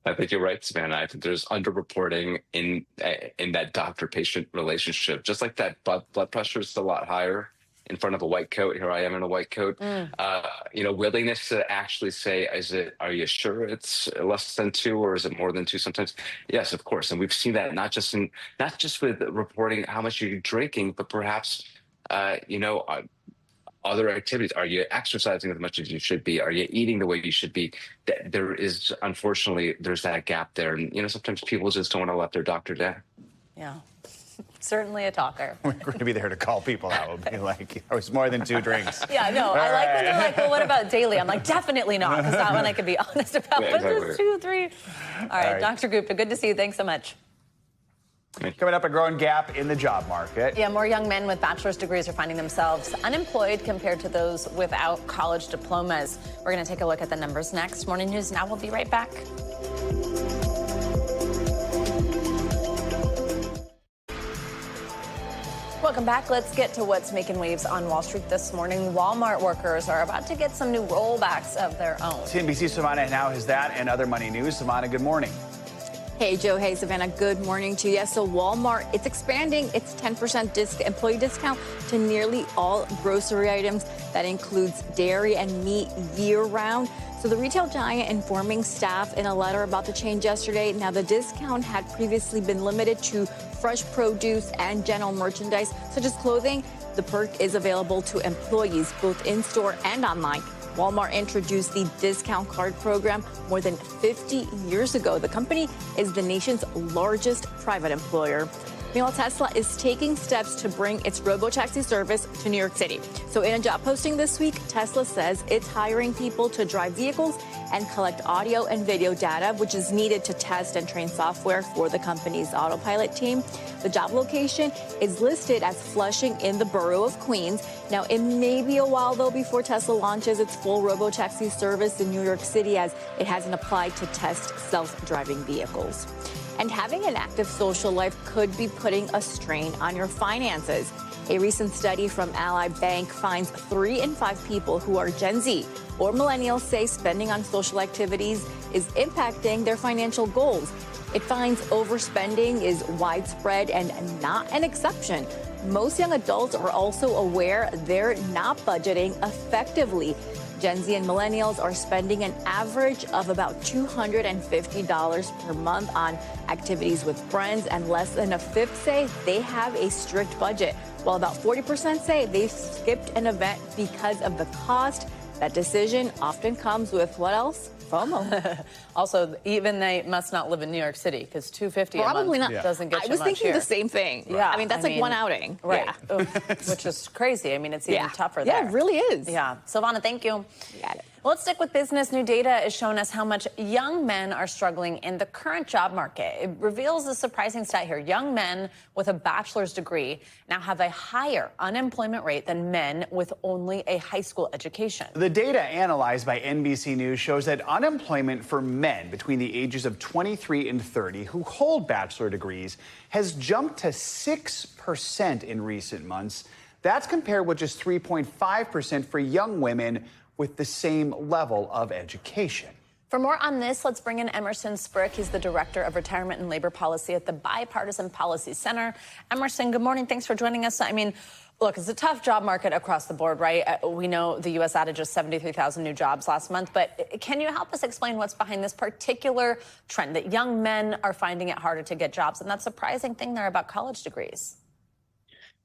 I think you're right, Savannah. I think there's underreporting in that doctor-patient relationship. Just like that blood pressure is a lot higher in front of a white coat. Here I am in a white coat. Willingness to actually say, are you sure it's less than 2 or is it more than 2 sometimes? Yes, of course. And we've seen that not just with reporting how much you're drinking, but perhaps, other activities. Are you exercising as much as you should be? Are you eating the way you should be? There is, unfortunately, there's that gap there. And, sometimes people just don't want to let their doctor down. Yeah. Certainly a talker. We're going to be there to call people out and be like, it was more than 2 drinks. Yeah, no, I like when they're like, well, what about daily? I'm like, definitely not, because that one I could be honest about. Yeah, But exactly. it's 2, 3. All right, Dr. Gupta, good to see you. Thanks so much. Coming up, a growing gap in the job market. Yeah, more young men with bachelor's degrees are finding themselves unemployed compared to those without college diplomas. We're going to take a look at the numbers next. Morning News Now. We'll be right back. Welcome back. Let's get to what's making waves on Wall Street this morning. Walmart workers are about to get some new rollbacks of their own. CNBC Savannah now has that and other money news. Savannah, good morning. Hey, Joe. Hey, Savannah. Good morning to you. Yeah, so Walmart, it's expanding its 10% employee discount to nearly all grocery items. That includes dairy and meat year-round. So the retail giant informing staff in a letter about the change yesterday. Now, the discount had previously been limited to fresh produce and general merchandise, such as clothing. The perk is available to employees both in-store and online. Walmart introduced the discount card program more than 50 years ago. The company is the nation's largest private employer. Meanwhile, Tesla is taking steps to bring its robo-taxi service to New York City. So in a job posting this week, Tesla says it's hiring people to drive vehicles and collect audio and video data, which is needed to test and train software for the company's autopilot team. The job location is listed as Flushing in the borough of Queens. Now, it may be a while, though, before Tesla launches its full robo-taxi service in New York City, as it hasn't applied to test self-driving vehicles. And having an active social life could be putting a strain on your finances. A recent study from Ally Bank finds 3 in 5 people who are Gen Z or millennials say spending on social activities is impacting their financial goals. It finds overspending is widespread and not an exception. Most young adults are also aware they're not budgeting effectively. Gen Z and millennials are spending an average of about $250 per month on activities with friends, and less than a fifth say they have a strict budget, while about 40% say they've skipped an event because of the cost. That decision often comes with what else? FOMO. Also, even they must not live in New York City, because $250 Probably a month not. doesn't get you I was much thinking here. the same thing. Yeah, I mean, that's like one outing. Right. Yeah. Which is crazy. I mean, it's even tougher there. Yeah, it really is. Yeah. Silvana, thank you. You got it. Well, let's stick with business. New data is showing us how much young men are struggling in the current job market. It reveals a surprising stat here. Young men with a bachelor's degree now have a higher unemployment rate than men with only a high school education. The data analyzed by NBC News shows that unemployment for men between the ages of 23 and 30 who hold bachelor degrees has jumped to 6% in recent months. That's compared with just 3.5% for young women with the same level of education. For more on this, let's bring in Emerson Sprick. He's the Director of Retirement and Labor Policy at the Bipartisan Policy Center. Emerson, good morning. Thanks for joining us. I mean, Look, it's a tough job market across the board, right? We know the U.S. added just 73,000 new jobs last month, but can you help us explain what's behind this particular trend that young men are finding it harder to get jobs, and that surprising thing there about college degrees?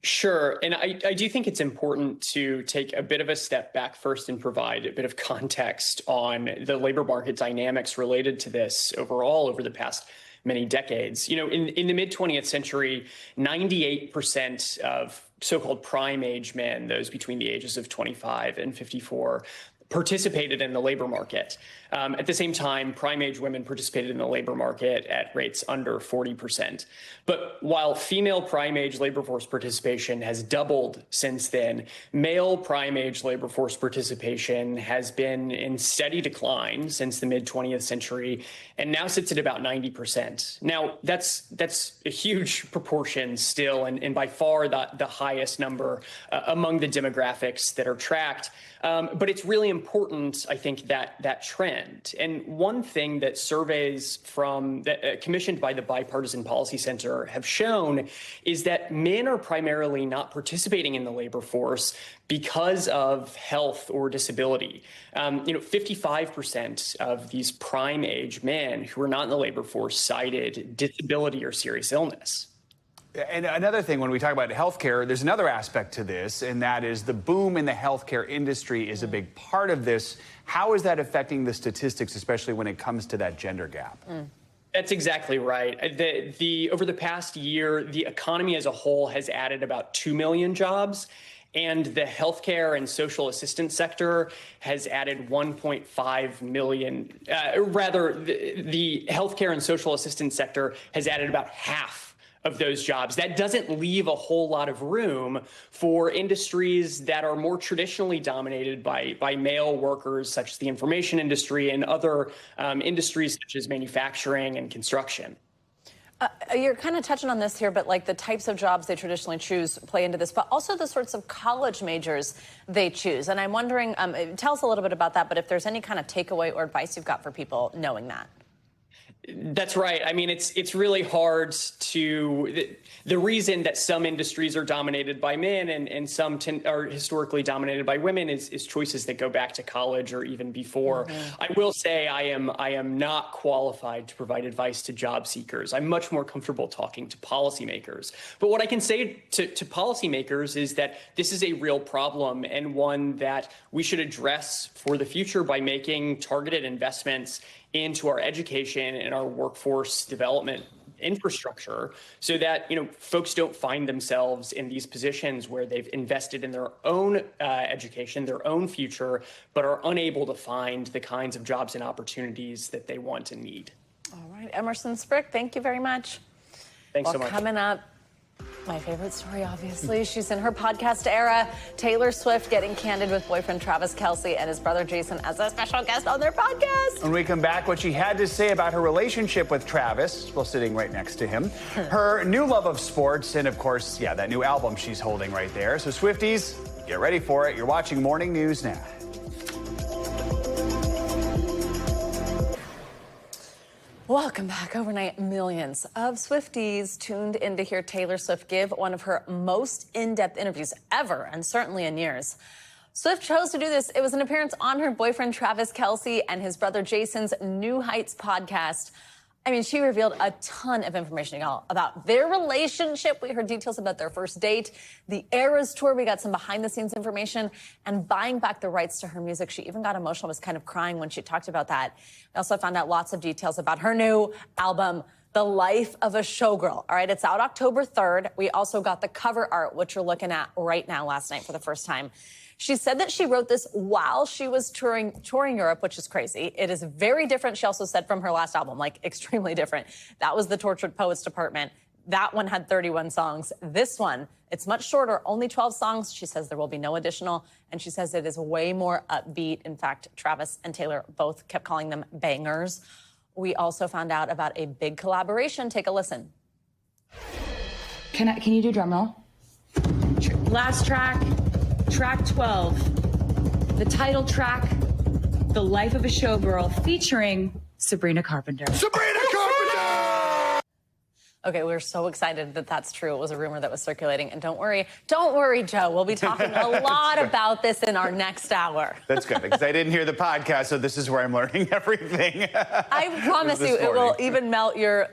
Sure. And I do think it's important to take a bit of a step back first and provide a bit of context on the labor market dynamics related to this overall over the past many decades. You know, in the mid-20th century, 98% of so-called prime age men, those between the ages of 25 and 54, participated in the labor market. At the same time, prime age women participated in the labor market at rates under 40%. But while female prime age labor force participation has doubled since then, male prime age labor force participation has been in steady decline since the mid-20th century and now sits at about 90%. Now, that's a huge proportion still, and by far the highest number among the demographics that are tracked. But it's really important, I think, that trend. And one thing that surveys commissioned by the Bipartisan Policy Center have shown is that men are primarily not participating in the labor force because of health or disability. 55% of these prime age men who are not in the labor force cited disability or serious illness. And another thing, when we talk about healthcare, there's another aspect to this, and that is the boom in the healthcare industry is a big part of this. How is that affecting the statistics, especially when it comes to that gender gap? That's exactly right. Over the past year, the economy as a whole has added about 2 million jobs, and the healthcare and social assistance sector has added 1.5 million. The healthcare and social assistance sector has added about half of those jobs. That doesn't leave a whole lot of room for industries that are more traditionally dominated by male workers, such as the information industry and other industries such as manufacturing and construction. You're kind of touching on this here, but like the types of jobs they traditionally choose play into this, but also the sorts of college majors they choose. And I'm wondering, tell us a little bit about that, but if there's any kind of takeaway or advice you've got for people knowing that. That's right. I mean, it's really hard the reason that some industries are dominated by men and some are historically dominated by women is choices that go back to college or even before. Mm-hmm. I will say I am not qualified to provide advice to job seekers. I'm much more comfortable talking to policymakers. But what I can say to policymakers is that this is a real problem and one that we should address for the future by making targeted investments into our education and our workforce development infrastructure so that, folks don't find themselves in these positions where they've invested in their own education, their own future, but are unable to find the kinds of jobs and opportunities that they want and need. All right, Emerson Sprick, thank you very much. Thanks so much. Coming up, my favorite story, obviously. She's in her podcast era. Taylor Swift getting candid with boyfriend Travis Kelce and his brother Jason as a special guest on their podcast. When we come back, what she had to say about her relationship with Travis while sitting right next to him, her new love of sports, and of course, that new album she's holding right there. So Swifties, get ready for it. You're watching Morning News Now. Welcome back. Overnight, millions of Swifties tuned in to hear Taylor Swift give one of her most in-depth interviews ever, and certainly in years. Swift chose to do this. It was an appearance on her boyfriend Travis Kelce and his brother Jason's New Heights podcast. I mean, she revealed a ton of information, y'all, about their relationship. We heard details about their first date, the Eras tour. We got some behind-the-scenes information, and buying back the rights to her music. She even got emotional, was kind of crying when she talked about that. We also found out lots of details about her new album, The Life of a Showgirl. All right, it's out October 3rd. We also got the cover art, which you're looking at right now, last night for the first time. She said that she wrote this while she was touring Europe, which is crazy. It is very different, she also said, from her last album, like extremely different. That was the Tortured Poets Department. That one had 31 songs. This one, it's much shorter, only 12 songs. She says there will be no additional, and she says it is way more upbeat. In fact, Travis and Taylor both kept calling them bangers. We also found out about a big collaboration. Take a listen. Can you do drum roll? Last track. Track 12, the title track, The Life of a Showgirl, featuring Sabrina Carpenter. Sabrina Carpenter! Okay, we're so excited that that's true. It was a rumor that was circulating. And don't worry, Joe. We'll be talking a lot about this in our next hour. That's good, because I didn't hear the podcast, so this is where I'm learning everything. I promise you, it will even melt your,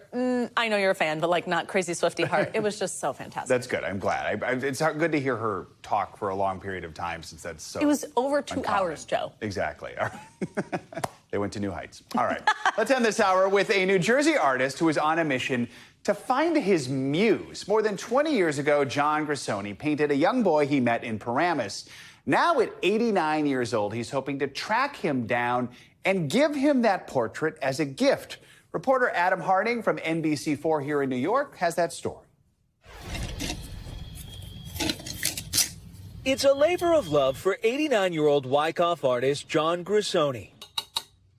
I know you're a fan, but like not crazy Swiftie heart. It was just so fantastic. That's good. I'm glad. It's good to hear her talk for a long period of time, since that's so It was over 2 uncommon. hours, Joe. Exactly. All right. They went to new heights. All right. Let's end this hour with a New Jersey artist who is on a mission to find his muse. More than 20 years ago, John Grissoni painted a young boy he met in Paramus. Now at 89 years old, he's hoping to track him down and give him that portrait as a gift. Reporter Adam Harding from NBC4 here in New York has that story. It's a labor of love for 89-year-old Wyckoff artist John Grissoni.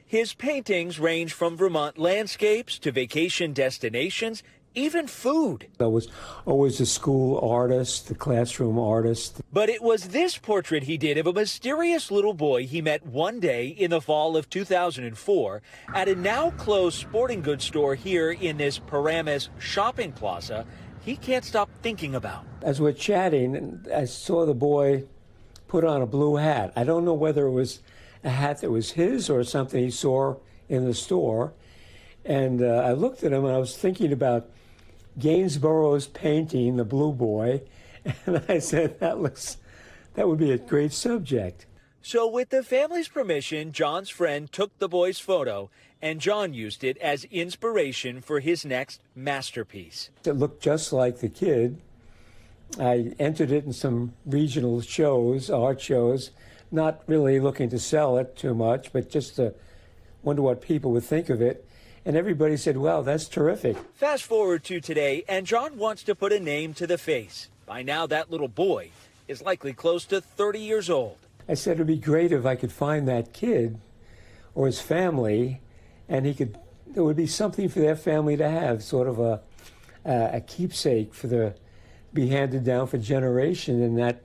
His paintings range from Vermont landscapes to vacation destinations, even food. I was always a school artist, the classroom artist. But it was this portrait he did of a mysterious little boy he met one day in the fall of 2004 at a now-closed sporting goods store here in this Paramus shopping plaza he can't stop thinking about. As we're chatting, I saw the boy put on a blue hat. I don't know whether it was a hat that was his or something he saw in the store. And I looked at him and I was thinking about Gainsborough's painting, The Blue Boy, and I said, that would be a great subject. So with the family's permission, John's friend took the boy's photo, and John used it as inspiration for his next masterpiece. It looked just like the kid. I entered it in some regional shows, art shows, not really looking to sell it too much, but just to wonder what people would think of it. And everybody said, wow, that's terrific. Fast forward to today, and John wants to put a name to the face. By now, that little boy is likely close to 30 years old. I said it'd be great if I could find that kid or his family, and there would be something for their family to have, sort of a keepsake be handed down for generation in that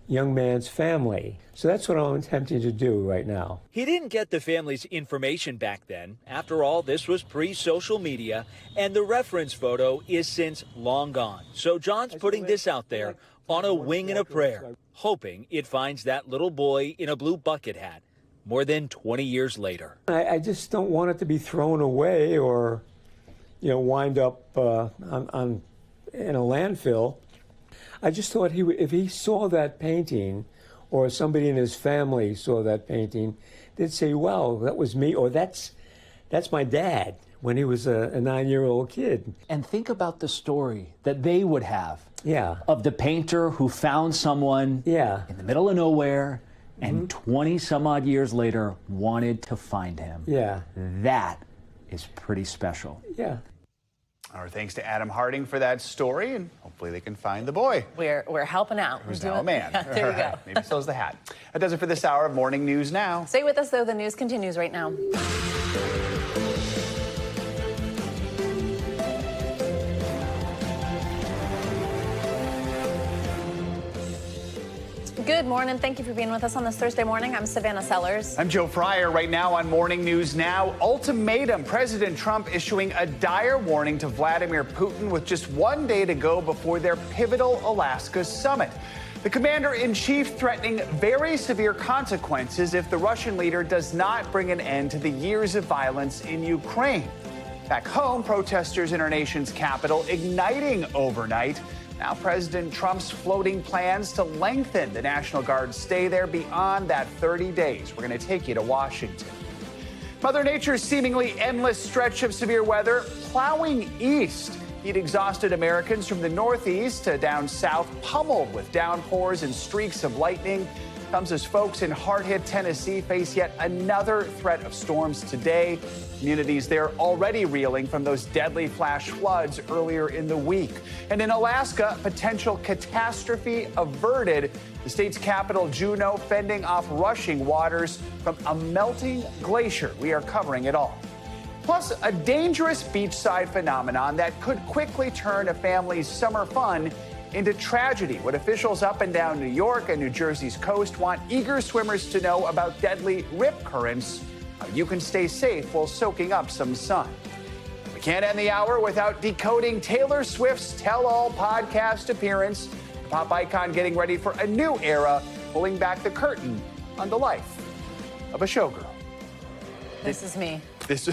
young man's family. So that's what I'm attempting to do right now. He didn't get the family's information back then. After all, this was pre-social media, and the reference photo is since long gone. So John's putting this out there on a wing and a prayer, hoping it finds that little boy in a blue bucket hat more than 20 years later. I just don't want it to be thrown away or, wind up in a landfill. I just thought if he saw that painting, or somebody in his family saw that painting, they'd say, wow, that was me, or that's my dad when he was a 9-year-old kid. And think about the story that they would have Yeah. of the painter who found someone in the middle of nowhere and 20 some odd years later wanted to find him. Yeah. That is pretty special. Yeah. Our thanks to Adam Harding for that story, and hopefully they can find the boy. We're helping out. Who's now a man. Yeah, there you go. Maybe so's the hat. That does it for this hour of Morning News Now. Stay with us, though. The news continues right now. Good morning. Thank you for being with us on this Thursday morning. I'm Savannah Sellers. I'm Joe Fryer. Right now on Morning News Now, ultimatum. President Trump issuing a dire warning to Vladimir Putin with just one day to go before their pivotal Alaska summit. The commander-in-chief threatening very severe consequences if the Russian leader does not bring an end to the years of violence in Ukraine. Back home, protesters in our nation's capital igniting overnight. Now President Trump's floating plans to lengthen the National Guard's stay there beyond that 30 days. We're going to take you to Washington. Mother Nature's seemingly endless stretch of severe weather plowing east. Heat exhausted Americans from the northeast to down south pummeled with downpours and streaks of lightning. Comes as folks in hard-hit Tennessee face yet another threat of storms today. Communities there already reeling from those deadly flash floods earlier in the week. And in Alaska, potential catastrophe averted. The state's capital, Juneau, fending off rushing waters from a melting glacier. We are covering it all. Plus, a dangerous beachside phenomenon that could quickly turn a family's summer fun into tragedy. What officials up and down New York and New Jersey's coast want eager swimmers to know about deadly rip currents, how you can stay safe while soaking up some sun. can't end the hour without decoding Taylor Swift's tell-all podcast appearance. The pop icon getting ready for a new era, pulling back the curtain on the life of a showgirl. This is me. This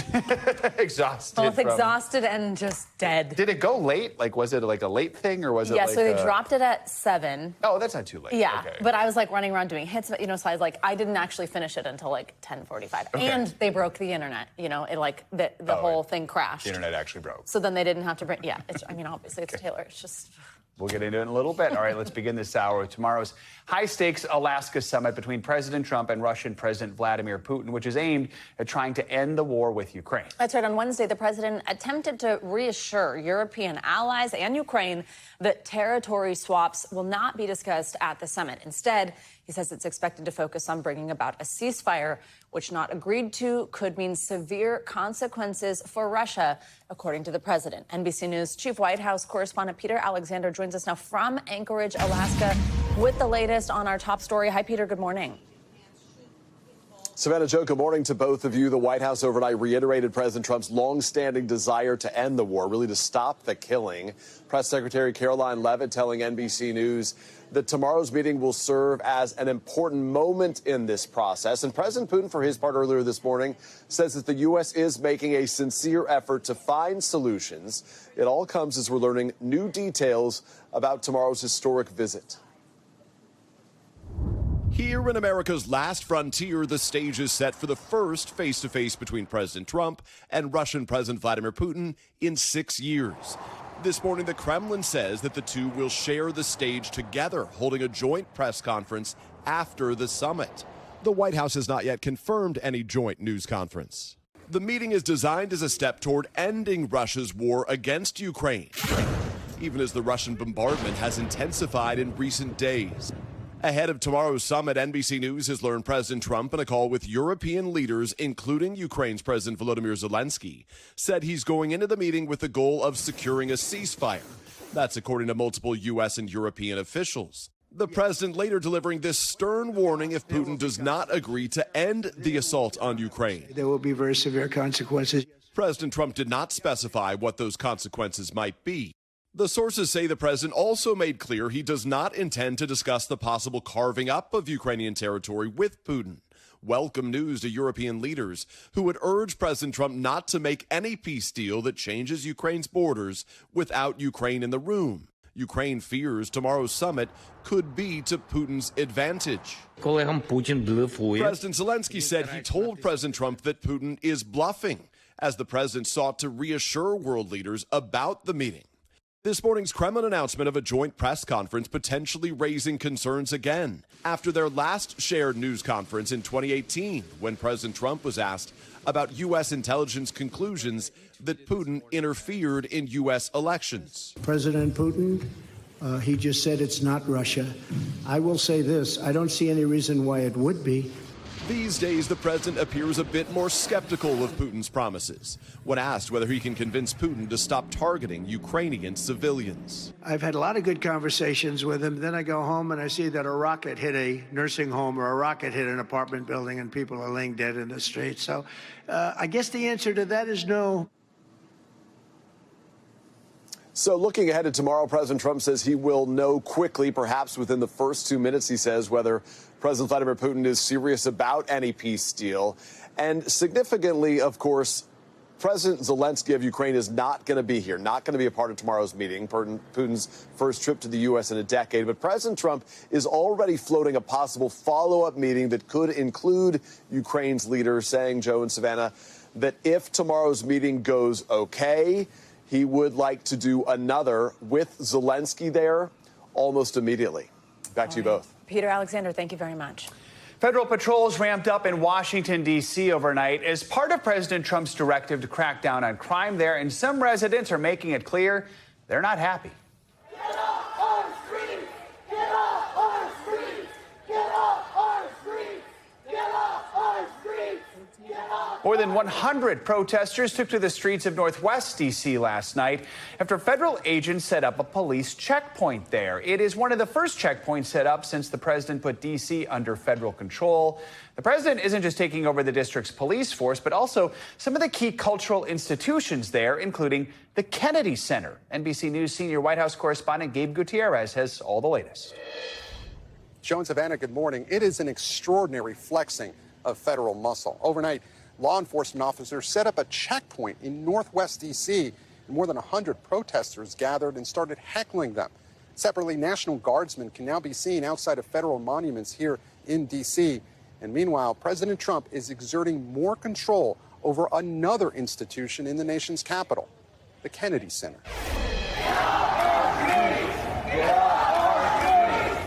exhausted. Both exhausted and just dead. Did it go late? Like, was it like a late thing, or was it? Yeah, like so they dropped it at 7. Oh, that's not too late. Yeah, okay. but I was like running around doing hits, you know, so I was like, I didn't actually finish it until like 10:45. Okay. And they broke the internet, you know, it like the whole thing crashed. The internet actually broke. So then they didn't have to bring, yeah, I mean, obviously it's Taylor, it's just. We'll get into it in a little bit. All right, let's begin this hour with tomorrow's high-stakes Alaska summit between President Trump and Russian President Vladimir Putin, which is aimed at trying to end the war with Ukraine. That's right. On Wednesday, the president attempted to reassure European allies and Ukraine that territory swaps will not be discussed at the summit. Instead, he says it's expected to focus on bringing about a ceasefire, which not agreed to could mean severe consequences for Russia, according to the president. NBC News Chief White House correspondent Peter Alexander joins us now from Anchorage, Alaska, with the latest on our top story. Hi, Peter. Good morning. Savannah, Joe, good morning to both of you. The White House overnight reiterated President Trump's longstanding desire to end the war, really to stop the killing. Press Secretary Caroline Leavitt telling NBC News that tomorrow's meeting will serve as an important moment in this process. And President Putin, for his part earlier this morning, says that the U.S. is making a sincere effort to find solutions. It all comes as we're learning new details about tomorrow's historic visit. Here in America's last frontier, the stage is set for the first face-to-face between President Trump and Russian President Vladimir Putin in 6 years. This morning, the Kremlin says that the two will share the stage together, holding a joint press conference after the summit. The White House has not yet confirmed any joint news conference. The meeting is designed as a step toward ending Russia's war against Ukraine, even as the Russian bombardment has intensified in recent days. Ahead of tomorrow's summit, NBC News has learned President Trump, in a call with European leaders, including Ukraine's President Volodymyr Zelensky, said he's going into the meeting with the goal of securing a ceasefire. That's according to multiple U.S. and European officials. The president later delivering this stern warning if Putin does not agree to end the assault on Ukraine. There will be very severe consequences. President Trump did not specify what those consequences might be. The sources say the president also made clear he does not intend to discuss the possible carving up of Ukrainian territory with Putin. Welcome news to European leaders who would urge President Trump not to make any peace deal that changes Ukraine's borders without Ukraine in the room. Ukraine fears tomorrow's summit could be to Putin's advantage. President Zelensky said he told President Trump that Putin is bluffing, as the president sought to reassure world leaders about the meeting. This morning's Kremlin announcement of a joint press conference potentially raising concerns again after their last shared news conference in 2018, when President Trump was asked about U.S. intelligence conclusions that Putin interfered in U.S. elections. President Putin, he just said it's not Russia. I will say this, I don't see any reason why it would be. These days, the president appears a bit more skeptical of Putin's promises when asked whether he can convince Putin to stop targeting Ukrainian civilians. I've had a lot of good conversations with him. Then I go home and I see that a rocket hit a nursing home or a rocket hit an apartment building and people are laying dead in the street. So I guess the answer to that is no. So looking ahead to tomorrow, President Trump says he will know quickly, perhaps within the first 2 minutes, he says, whether President Vladimir Putin is serious about any peace deal. And significantly, of course, President Zelensky of Ukraine is not going to be here, not going to be a part of tomorrow's meeting, Putin's first trip to the U.S. in a decade. But President Trump is already floating a possible follow-up meeting that could include Ukraine's leader, saying, Joe and Savannah, that if tomorrow's meeting goes okay, he would like to do another with Zelensky there almost immediately. Back to you both. Peter Alexander, thank you very much. Federal patrols ramped up in Washington, D.C. overnight as part of President Trump's directive to crack down on crime there, and some residents are making it clear they're not happy. Get off our streets! Get off our streets! Get off our streets! Get off our streets! Get off More than 100 protesters took to the streets of Northwest D.C. last night after federal agents set up a police checkpoint there. It is one of the first checkpoints set up since the president put D.C. under federal control. The president isn't just taking over the district's police force, but also some of the key cultural institutions there, including the Kennedy Center. NBC News senior White House correspondent Gabe Gutierrez has all the latest. Joe and Savannah, good morning. It is an extraordinary flexing of federal muscle. Overnight, law enforcement officers set up a checkpoint in Northwest D.C. and more than 100 protesters gathered and started heckling them. Separately, National Guardsmen can now be seen outside of federal monuments here in D.C. And meanwhile, President Trump is exerting more control over another institution in the nation's capital, the Kennedy Center.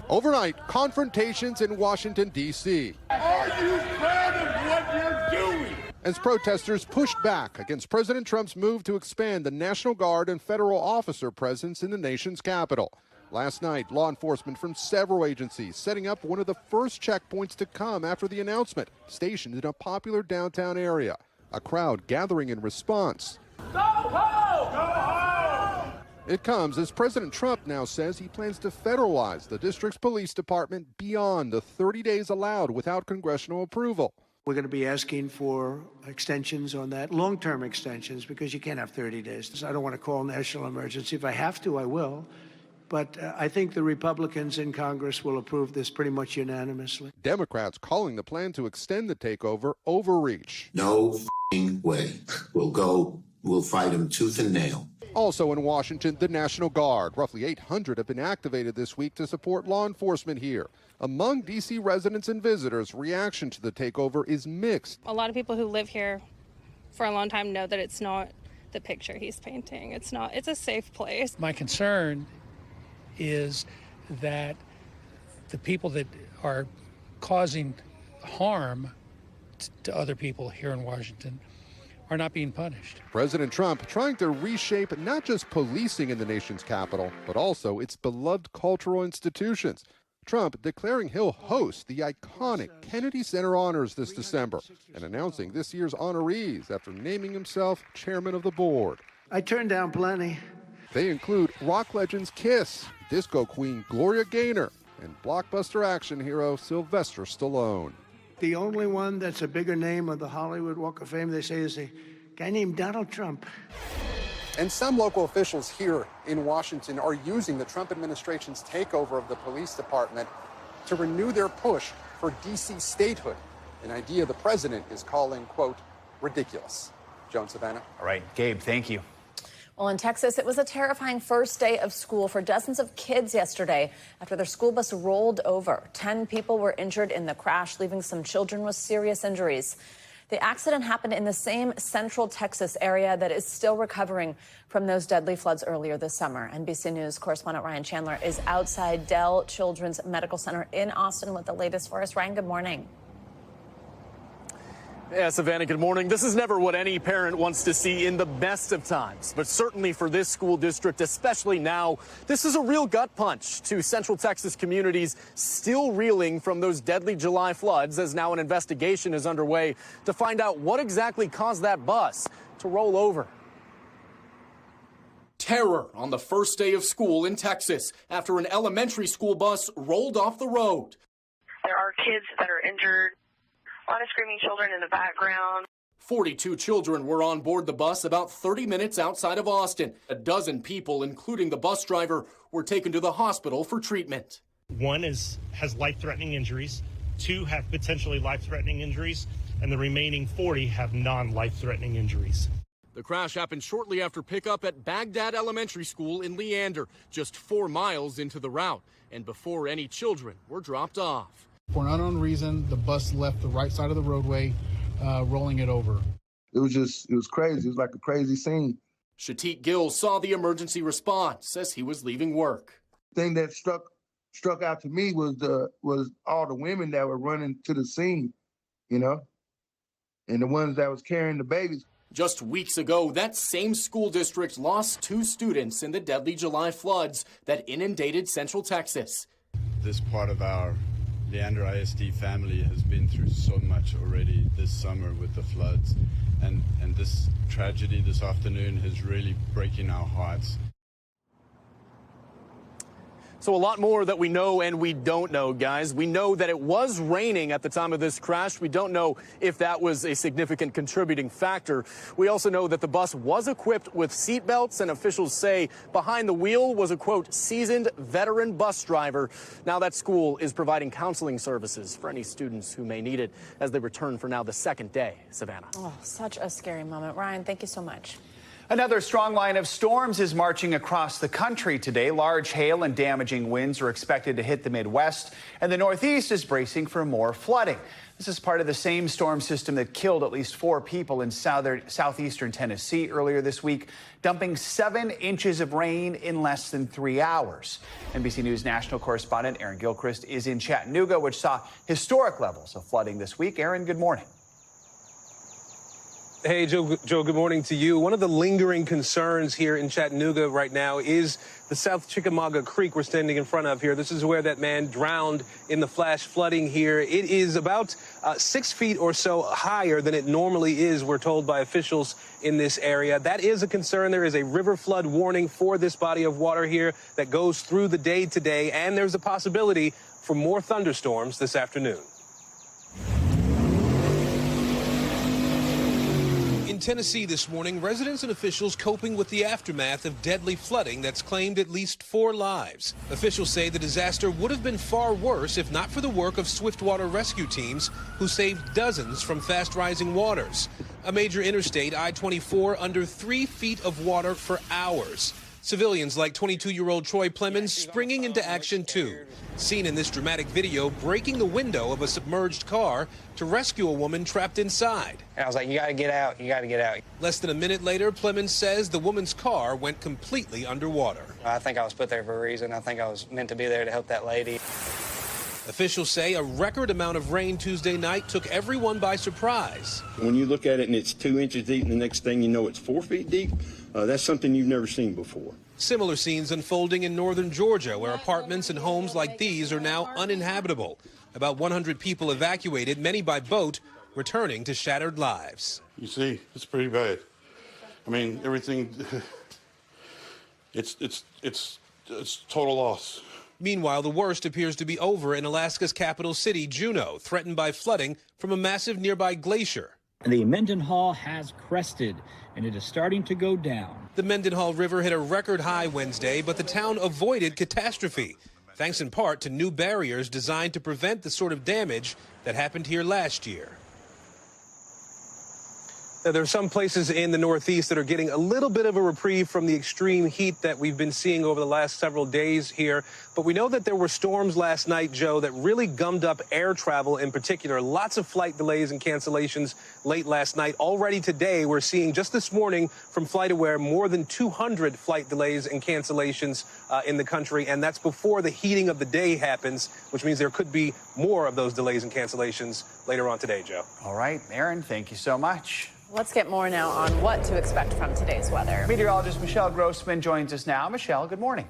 Overnight, confrontations in Washington, D.C. Are you proud of what you're doing? As protesters pushed back against President Trump's move to expand the National Guard and federal officer presence in the nation's capital. Last night, law enforcement from several agencies setting up one of the first checkpoints to come after the announcement, stationed in a popular downtown area. A crowd gathering in response. Go home! Go home! It comes as President Trump now says he plans to federalize the district's police department beyond the 30 days allowed without congressional approval. We're going to be asking for extensions on that, long-term extensions, because you can't have 30 days. I don't want to call national emergency. If I have to, I will. But I think the Republicans in Congress will approve this pretty much unanimously. Democrats calling the plan to extend the takeover overreach. No way. We'll fight them tooth and nail. Also in Washington, the National Guard. Roughly 800 have been activated this week to support law enforcement here. Among D.C. residents and visitors, reaction to the takeover is mixed. A lot of people who live here for a long time know that it's not the picture he's painting. It's a safe place. My concern is that the people that are causing harm to other people here in Washington are not being punished. President Trump trying to reshape not just policing in the nation's capital, but also its beloved cultural institutions. Trump declaring he'll host the iconic Kennedy Center Honors this December and announcing this year's honorees after naming himself chairman of the board. I turned down plenty. They include rock legends Kiss, disco queen Gloria Gaynor, and blockbuster action hero Sylvester Stallone. The only one that's a bigger name of the Hollywood Walk of Fame, they say, is a guy named Donald Trump. And some local officials here in Washington are using the Trump administration's takeover of the police department to renew their push for D.C. statehood, an idea the president is calling, quote, ridiculous. Joan, Savannah. All right, Gabe, thank you. Well, in Texas, it was a terrifying first day of school for dozens of kids yesterday after their school bus rolled over. 10 people were injured in the crash, leaving some children with serious injuries. The accident happened in the same central Texas area that is still recovering from those deadly floods earlier this summer. NBC News correspondent Ryan Chandler is outside Dell Children's Medical Center in Austin with the latest for us. Ryan, good morning. Yeah, Savannah, good morning. This is never what any parent wants to see in the best of times, but certainly for this school district, especially now, this is a real gut punch to Central Texas communities still reeling from those deadly July floods, as now an investigation is underway to find out what exactly caused that bus to roll over. Terror on the first day of school in Texas after an elementary school bus rolled off the road. There are kids that are injured. A lot of screaming children in the background. 42 children were on board the bus about 30 minutes outside of Austin. A dozen people, including the bus driver, were taken to the hospital for treatment. One has life-threatening injuries, 2 have potentially life-threatening injuries, and the remaining 40 have non-life-threatening injuries. The crash happened shortly after pickup at Baghdad Elementary School in Leander, just 4 miles into the route, and before any children were dropped off. For an unknown reason, the bus left the right side of the roadway, rolling it over. It was crazy. It was like a crazy scene. Shatik Gill saw the emergency response as he was leaving work. The thing that struck out to me was all the women that were running to the scene, you know, and the ones that was carrying the babies. Just weeks ago, that same school district lost 2 students in the deadly July floods that inundated Central Texas. This part of our Leander ISD family has been through so much already. this summer with the floods. And this tragedy this afternoon is really breaking our hearts. So a lot more that we know and we don't know, guys. We know that it was raining at the time of this crash. We don't know if that was a significant contributing factor. We also know that the bus was equipped with seat belts, and officials say behind the wheel was a, quote, seasoned veteran bus driver. Now that school is providing counseling services for any students who may need it as they return for now the second day. Savannah. Oh, such a scary moment. Ryan, thank you so much. Another strong line of storms is marching across the country today. Large hail and damaging winds are expected to hit the Midwest, and the Northeast is bracing for more flooding. This is part of the same storm system that killed at least 4 people in southeastern Tennessee earlier this week, dumping 7 inches of rain in less than 3 hours. NBC News national correspondent Aaron Gilchrist is in Chattanooga, which saw historic levels of flooding this week. Aaron, good morning. Hey, Joe, good morning to you. One of the lingering concerns here in Chattanooga right now is the South Chickamauga Creek we're standing in front of here. This is where that man drowned in the flash flooding here. It is about 6 feet or so higher than it normally is, we're told by officials in this area. That is a concern. There is a river flood warning for this body of water here that goes through the day today, and there's a possibility for more thunderstorms this afternoon. In Tennessee this morning, residents and officials coping with the aftermath of deadly flooding that's claimed at least 4 lives. Officials say the disaster would have been far worse if not for the work of swiftwater rescue teams who saved dozens from fast-rising waters. A major interstate, I-24, under 3 feet of water for hours. Civilians like 22-year-old Troy Plemons springing into action too. Seen in this dramatic video, breaking the window of a submerged car to rescue a woman trapped inside. I was like, you gotta get out, you gotta get out. Less than a minute later, Plemons says the woman's car went completely underwater. I think I was put there for a reason. I think I was meant to be there to help that lady. Officials say a record amount of rain Tuesday night took everyone by surprise. When you look at it and it's 2 inches deep and the next thing you know it's 4 feet deep, that's something you've never seen before. Similar scenes unfolding in northern Georgia, where apartments and homes like these are now uninhabitable. About 100 people evacuated, many by boat, returning to shattered lives. You see, it's pretty bad. I mean, everything, it's total loss. Meanwhile, the worst appears to be over in Alaska's capital city, Juneau, threatened by flooding from a massive nearby glacier. The Mendenhall has crested, and it is starting to go down. The Mendenhall River hit a record high Wednesday, but the town avoided catastrophe, thanks in part to new barriers designed to prevent the sort of damage that happened here last year. There are some places in the Northeast that are getting a little bit of a reprieve from the extreme heat that we've been seeing over the last several days here. But we know that there were storms last night, Joe, that really gummed up air travel in particular. Lots of flight delays and cancellations late last night. Already today, we're seeing just this morning from FlightAware more than 200 flight delays and cancellations in the country. And that's before the heating of the day happens, which means there could be more of those delays and cancellations later on today, Joe. All right, Aaron, thank you so much. Let's get more now on what to expect from today's weather. Meteorologist Michelle Grossman joins us now. Michelle, good morning.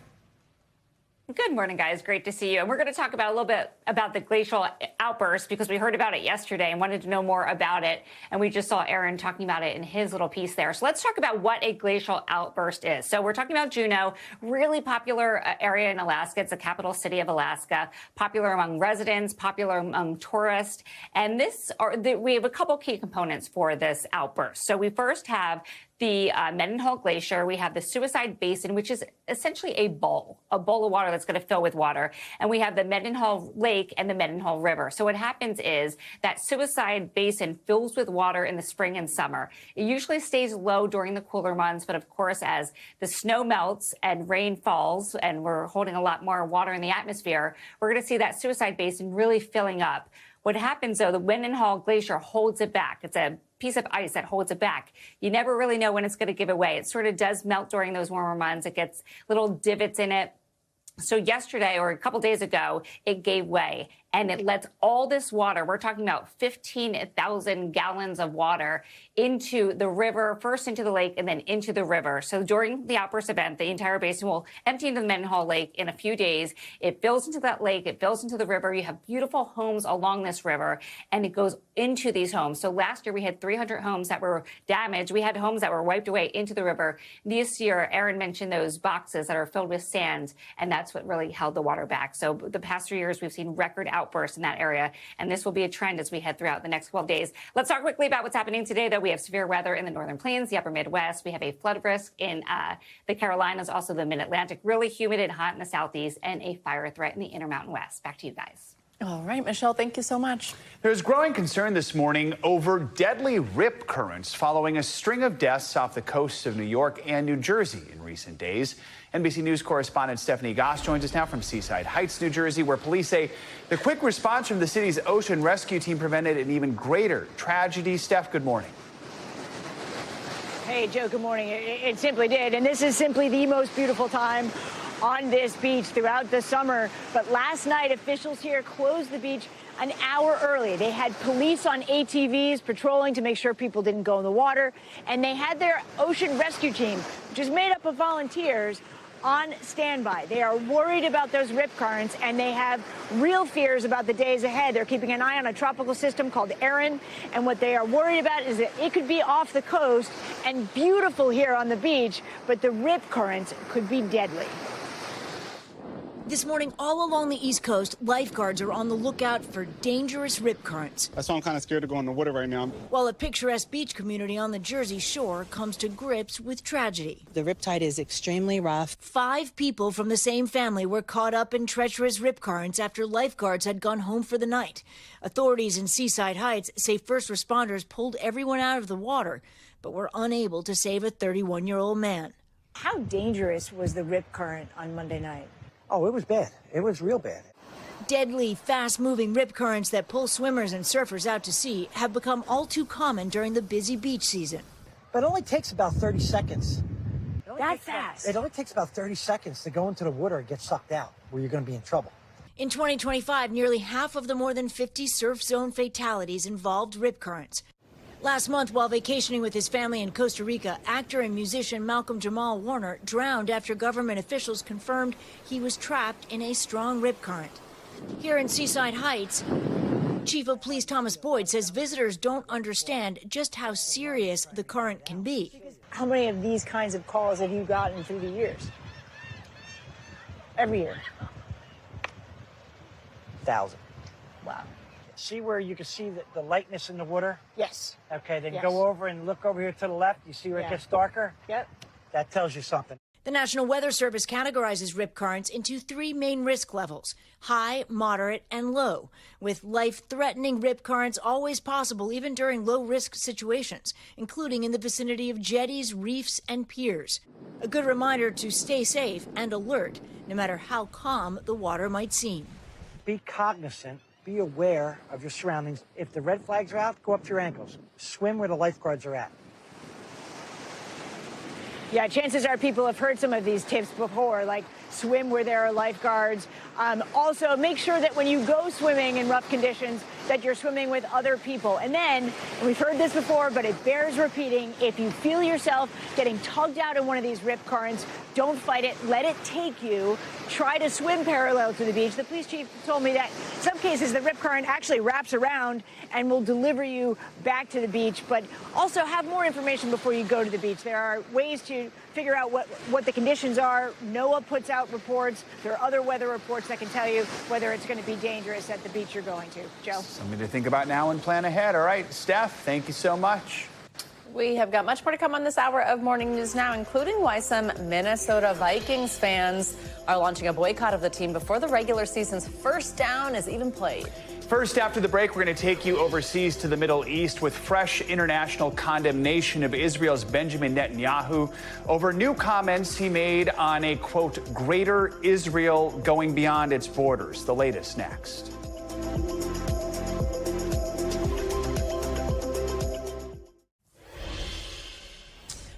Good morning, guys. Great to see you. And we're going to talk about a little bit about the glacial outburst because we heard about it yesterday and wanted to know more about it. And we just saw Aaron talking about it in his little piece there. So let's talk about what a glacial outburst is. So we're talking about Juneau, really popular area in Alaska. It's the capital city of Alaska, popular among residents, popular among tourists. And we have a couple key components for this outburst. So we first have the Mendenhall Glacier. We have the Suicide Basin, which is essentially a bowl of water that's going to fill with water. And we have the Mendenhall Lake and the Mendenhall River. So what happens is that Suicide Basin fills with water in the spring and summer. It usually stays low during the cooler months, but of course, as the snow melts and rain falls, and we're holding a lot more water in the atmosphere, we're going to see that Suicide Basin really filling up. What happens, though, the Mendenhall Glacier holds it back. It's a piece of ice that holds it back. You never really know when it's going to give away. It sort of does melt during those warmer months. It gets little divots in it. So yesterday or a couple days ago, it gave way and it lets all this water, we're talking about 15,000 gallons of water, into the river, first into the lake and then into the river. So during the outburst event, the entire basin will empty into the Mendenhall Lake in a few days. It fills into that lake, it fills into the river. You have beautiful homes along this river, and it goes into these homes. So last year we had 300 homes that were damaged. We had homes that were wiped away into the river. This year, Aaron mentioned those boxes that are filled with sand, and that's what really held the water back. So the past 3 years, we've seen record outbursts in that area, and this will be a trend as we head throughout the next 12 days. Let's talk quickly about what's happening today, though. We have severe weather in the northern plains, the upper Midwest. We have a flood risk in the Carolinas, also the mid-Atlantic, really humid and hot in the southeast, and a fire threat in the Intermountain West. Back to you guys. All right, Michelle, thank you so much. There's growing concern this morning over deadly rip currents following a string of deaths off the coasts of New York and New Jersey in recent days. NBC News correspondent Stephanie Goss joins us now from Seaside Heights, New Jersey, where police say the quick response from the city's ocean rescue team prevented an even greater tragedy. Steph, good morning. Hey, Joe, good morning. It simply did. And this is simply the most beautiful time on this beach throughout the summer. But last night, officials here closed the beach an hour early. They had police on ATVs patrolling to make sure people didn't go in the water. And they had their ocean rescue team, which is made up of volunteers, on standby. They are worried about those rip currents, and they have real fears about the days ahead. They're keeping an eye on a tropical system called Erin, and what they are worried about is that it could be off the coast and beautiful here on the beach, but the rip currents could be deadly. This morning, all along the East Coast, lifeguards are on the lookout for dangerous rip currents. That's why I'm kind of scared to go in the water right now. While a picturesque beach community on the Jersey Shore comes to grips with tragedy. The riptide is extremely rough. 5 people from the same family were caught up in treacherous rip currents after lifeguards had gone home for the night. Authorities in Seaside Heights say first responders pulled everyone out of the water, but were unable to save a 31-year-old man. How dangerous was the rip current on Monday night? Oh, it was bad. It was real bad. Deadly, fast-moving rip currents that pull swimmers and surfers out to sea have become all too common during the busy beach season. But it only takes about 30 seconds. That's fast. It only takes about 30 seconds to go into the water and get sucked out, where you're going to be in trouble. In 2025, nearly half of the more than 50 surf zone fatalities involved rip currents. Last month, while vacationing with his family in Costa Rica, actor and musician Malcolm Jamal Warner drowned after government officials confirmed he was trapped in a strong rip current. Here in Seaside Heights, Chief of Police Thomas Boyd says visitors don't understand just how serious the current can be. How many of these kinds of calls have you gotten through the years? Every year? 1,000. Wow. See where you can see the lightness in the water? Yes. Okay, then Yes. go over and look over here to the left. You see where it gets darker? Yep. That tells you something. The National Weather Service categorizes rip currents into 3 main risk levels: high, moderate, and low, with life-threatening rip currents always possible even during low-risk situations, including in the vicinity of jetties, reefs, and piers. A good reminder to stay safe and alert, no matter how calm the water might seem. Be cognizant, be aware of your surroundings. If the red flags are out, go up to your ankles. Swim where the lifeguards are at. Yeah, chances are people have heard some of these tips before, like swim where there are lifeguards. Also, make sure that when you go swimming in rough conditions, that you're swimming with other people. And then, we've heard this before, but it bears repeating, if you feel yourself getting tugged out in one of these rip currents, don't fight it, let it take you. Try to swim parallel to the beach. The police chief told me that in some cases the rip current actually wraps around and will deliver you back to the beach. But also have more information before you go to the beach. There are ways to figure out what the conditions are. NOAA puts out reports. There are other weather reports that can tell you whether it's going to be dangerous at the beach you're going to. Joe? Something to think about now and plan ahead. All right, Steph, thank you so much. We have got much more to come on this hour of Morning News Now, including why some Minnesota Vikings fans are launching a boycott of the team before the regular season's first down is even played. First, after the break, we're going to take you overseas to the Middle East with fresh international condemnation of Israel's Benjamin Netanyahu over new comments he made on a, quote, greater Israel going beyond its borders. The latest next.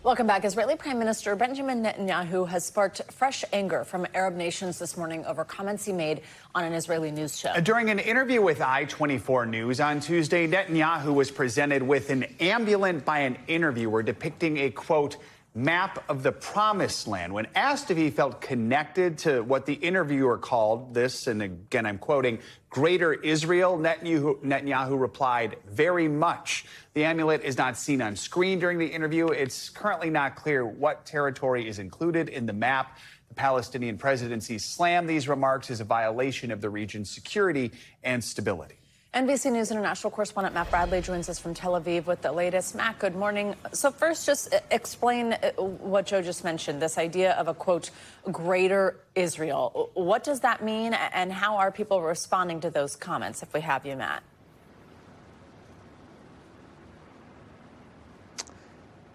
Welcome back. Israeli Prime Minister Benjamin Netanyahu has sparked fresh anger from Arab nations this morning over comments he made on an Israeli news show. During an interview with I-24 News on Tuesday, Netanyahu was presented with an ambulance by an interviewer depicting a, quote, map of the promised land. When asked if he felt connected to what the interviewer called this, and again I'm quoting, Greater Israel, Netanyahu replied, very much. The amulet is not seen on screen during the interview. It's currently not clear what territory is included in the map. The Palestinian presidency slammed these remarks as a violation of the region's security and stability. NBC News International correspondent Matt Bradley joins us from Tel Aviv with the latest. Matt, good morning. So first, just explain what Joe just mentioned, this idea of a, quote, Greater Israel. What does that mean, and how are people responding to those comments, if we have you, Matt?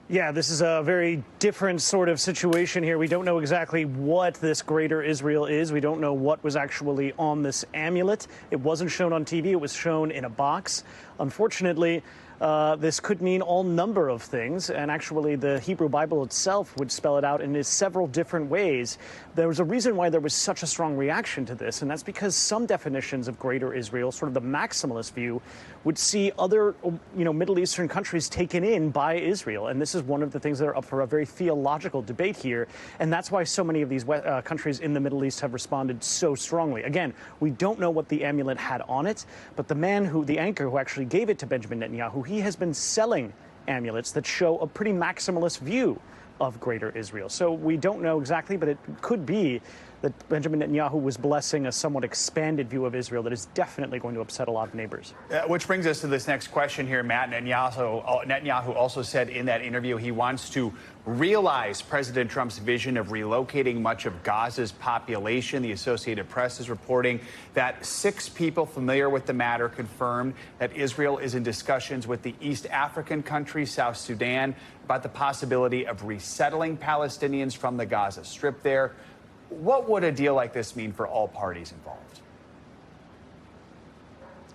Yeah, this is a very different sort of situation here. We don't know exactly what this Greater Israel is. We don't know what was actually on this amulet. It wasn't shown on TV. It was shown in a box. Unfortunately, this could mean all number of things, and actually the Hebrew Bible itself would spell it out in several different ways. There was a reason why there was such a strong reaction to this, and that's because some definitions of Greater Israel, sort of the maximalist view, would see other, Middle Eastern countries taken in by Israel, and this is one of the things that are up for a very theological debate here, and that's why so many of these countries in the Middle East have responded so strongly. Again, we don't know what the amulet had on it, but the anchor who actually gave it to Benjamin Netanyahu, he has been selling amulets that show a pretty maximalist view of Greater Israel. So we don't know exactly, but it could be that Benjamin Netanyahu was blessing a somewhat expanded view of Israel that is definitely going to upset a lot of neighbors. Which brings us to this next question here, Matt. Netanyahu also said in that interview he wants to realize President Trump's vision of relocating much of Gaza's population. The Associated Press is reporting that 6 people familiar with the matter confirmed that Israel is in discussions with the East African country, South Sudan, about the possibility of resettling Palestinians from the Gaza Strip there. What would a deal like this mean for all parties involved?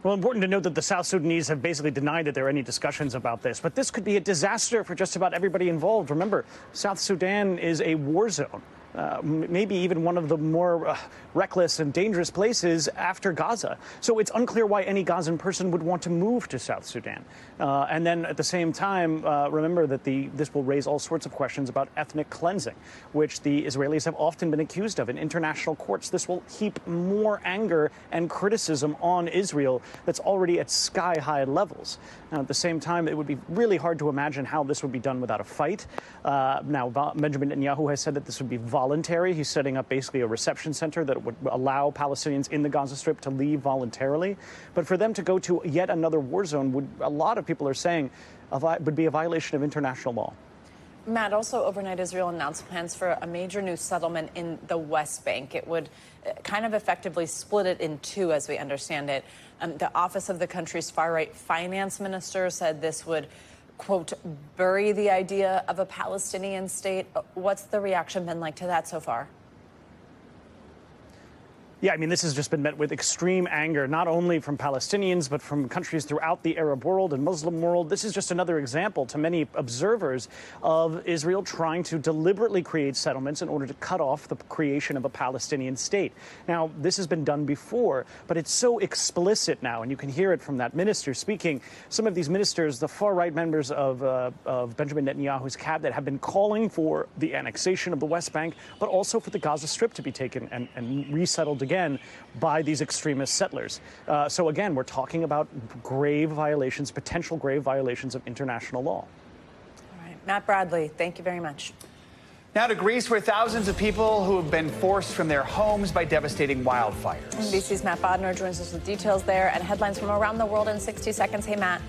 Well, important to note that the South Sudanese have basically denied that there are any discussions about this. But this could be a disaster for just about everybody involved. Remember, South Sudan is a war zone. Maybe even one of the more reckless and dangerous places after Gaza. So it's unclear why any Gazan person would want to move to South Sudan. And then at the same time, remember that this will raise all sorts of questions about ethnic cleansing, which the Israelis have often been accused of in international courts. This will heap more anger and criticism on Israel that's already at sky-high levels. Now, at the same time, it would be really hard to imagine how this would be done without a fight. Now, Benjamin Netanyahu has said that this would be voluntary. He's setting up basically a reception center that would allow Palestinians in the Gaza Strip to leave voluntarily. But for them to go to yet another war zone a lot of people are saying, would be a violation of international law. Matt, also overnight Israel announced plans for a major new settlement in the West Bank. It would kind of effectively split it in two, as we understand it. The office of the country's far-right finance minister said this would, quote, bury the idea of a Palestinian state. What's the reaction been like to that so far? Yeah, I mean, this has just been met with extreme anger, not only from Palestinians, but from countries throughout the Arab world and Muslim world. This is just another example to many observers of Israel trying to deliberately create settlements in order to cut off the creation of a Palestinian state. Now, this has been done before, but it's so explicit now, and you can hear it from that minister speaking. Some of these ministers, the far-right members of Benjamin Netanyahu's cabinet, have been calling for the annexation of the West Bank, but also for the Gaza Strip to be taken and resettled again by these extremist settlers. So again, we're talking about grave violations, potential grave violations of international law. All right. Matt Bradley, thank you very much. Now to Greece, where thousands of people who have been forced from their homes by devastating wildfires. NBC's Matt Bodner joins us with details there and headlines from around the world in 60 seconds. Hey, Matt.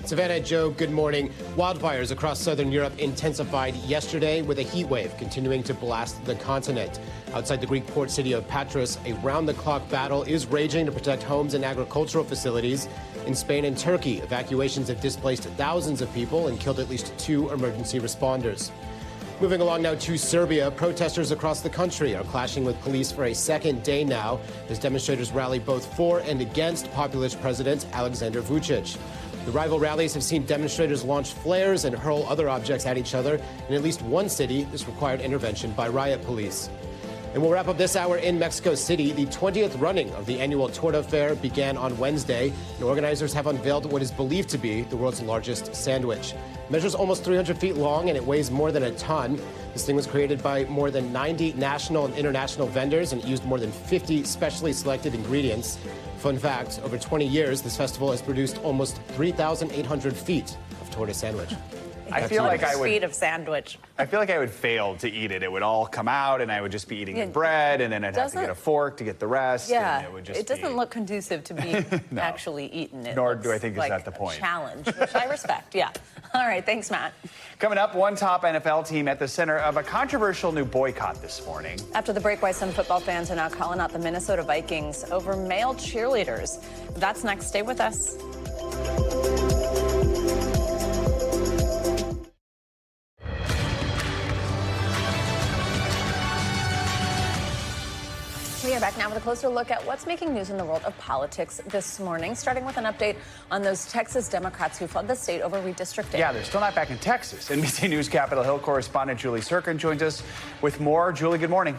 Savannah, Joe, good morning. Wildfires across southern Europe intensified yesterday with a heat wave continuing to blast the continent. Outside the Greek port city of Patras, a round-the-clock battle is raging to protect homes and agricultural facilities. In Spain and Turkey, evacuations have displaced thousands of people and killed at least 2 emergency responders. Moving along now to Serbia, protesters across the country are clashing with police for a second day now as demonstrators rally both for and against populist President Alexander Vučić. The rival rallies have seen demonstrators launch flares and hurl other objects at each other. In at least one city, this required intervention by riot police. And we'll wrap up this hour in Mexico City. The 20th running of the annual Torta Fair began on Wednesday, and organizers have unveiled what is believed to be the world's largest sandwich. It measures almost 300 feet long, and it weighs more than a ton. This thing was created by more than 90 national and international vendors, and it used more than 50 specially selected ingredients. Fun fact, over 20 years, this festival has produced almost 3,800 feet of torta sandwich. I feel like I would feet of sandwich. I feel like I would fail to eat it. It would all come out, and I would just be eating the bread, and then I'd have to get a fork to get the rest. Yeah, and it would just it doesn't look conducive to being No. actually eaten. It Nor looks do I think like is that the point. A challenge, which I respect. Yeah. All right. Thanks, Matt. Coming up, one top NFL team at the center of a controversial new boycott this morning. After the break, why some football fans are now calling out the Minnesota Vikings over male cheerleaders. That's next. Stay with us. We are back now with a closer look at what's making news in the world of politics this morning, starting with an update on those Texas Democrats who fled the state over redistricting. Yeah, they're still not back in Texas. NBC News Capitol Hill correspondent Julie Sirkin joins us with more. Julie, good morning.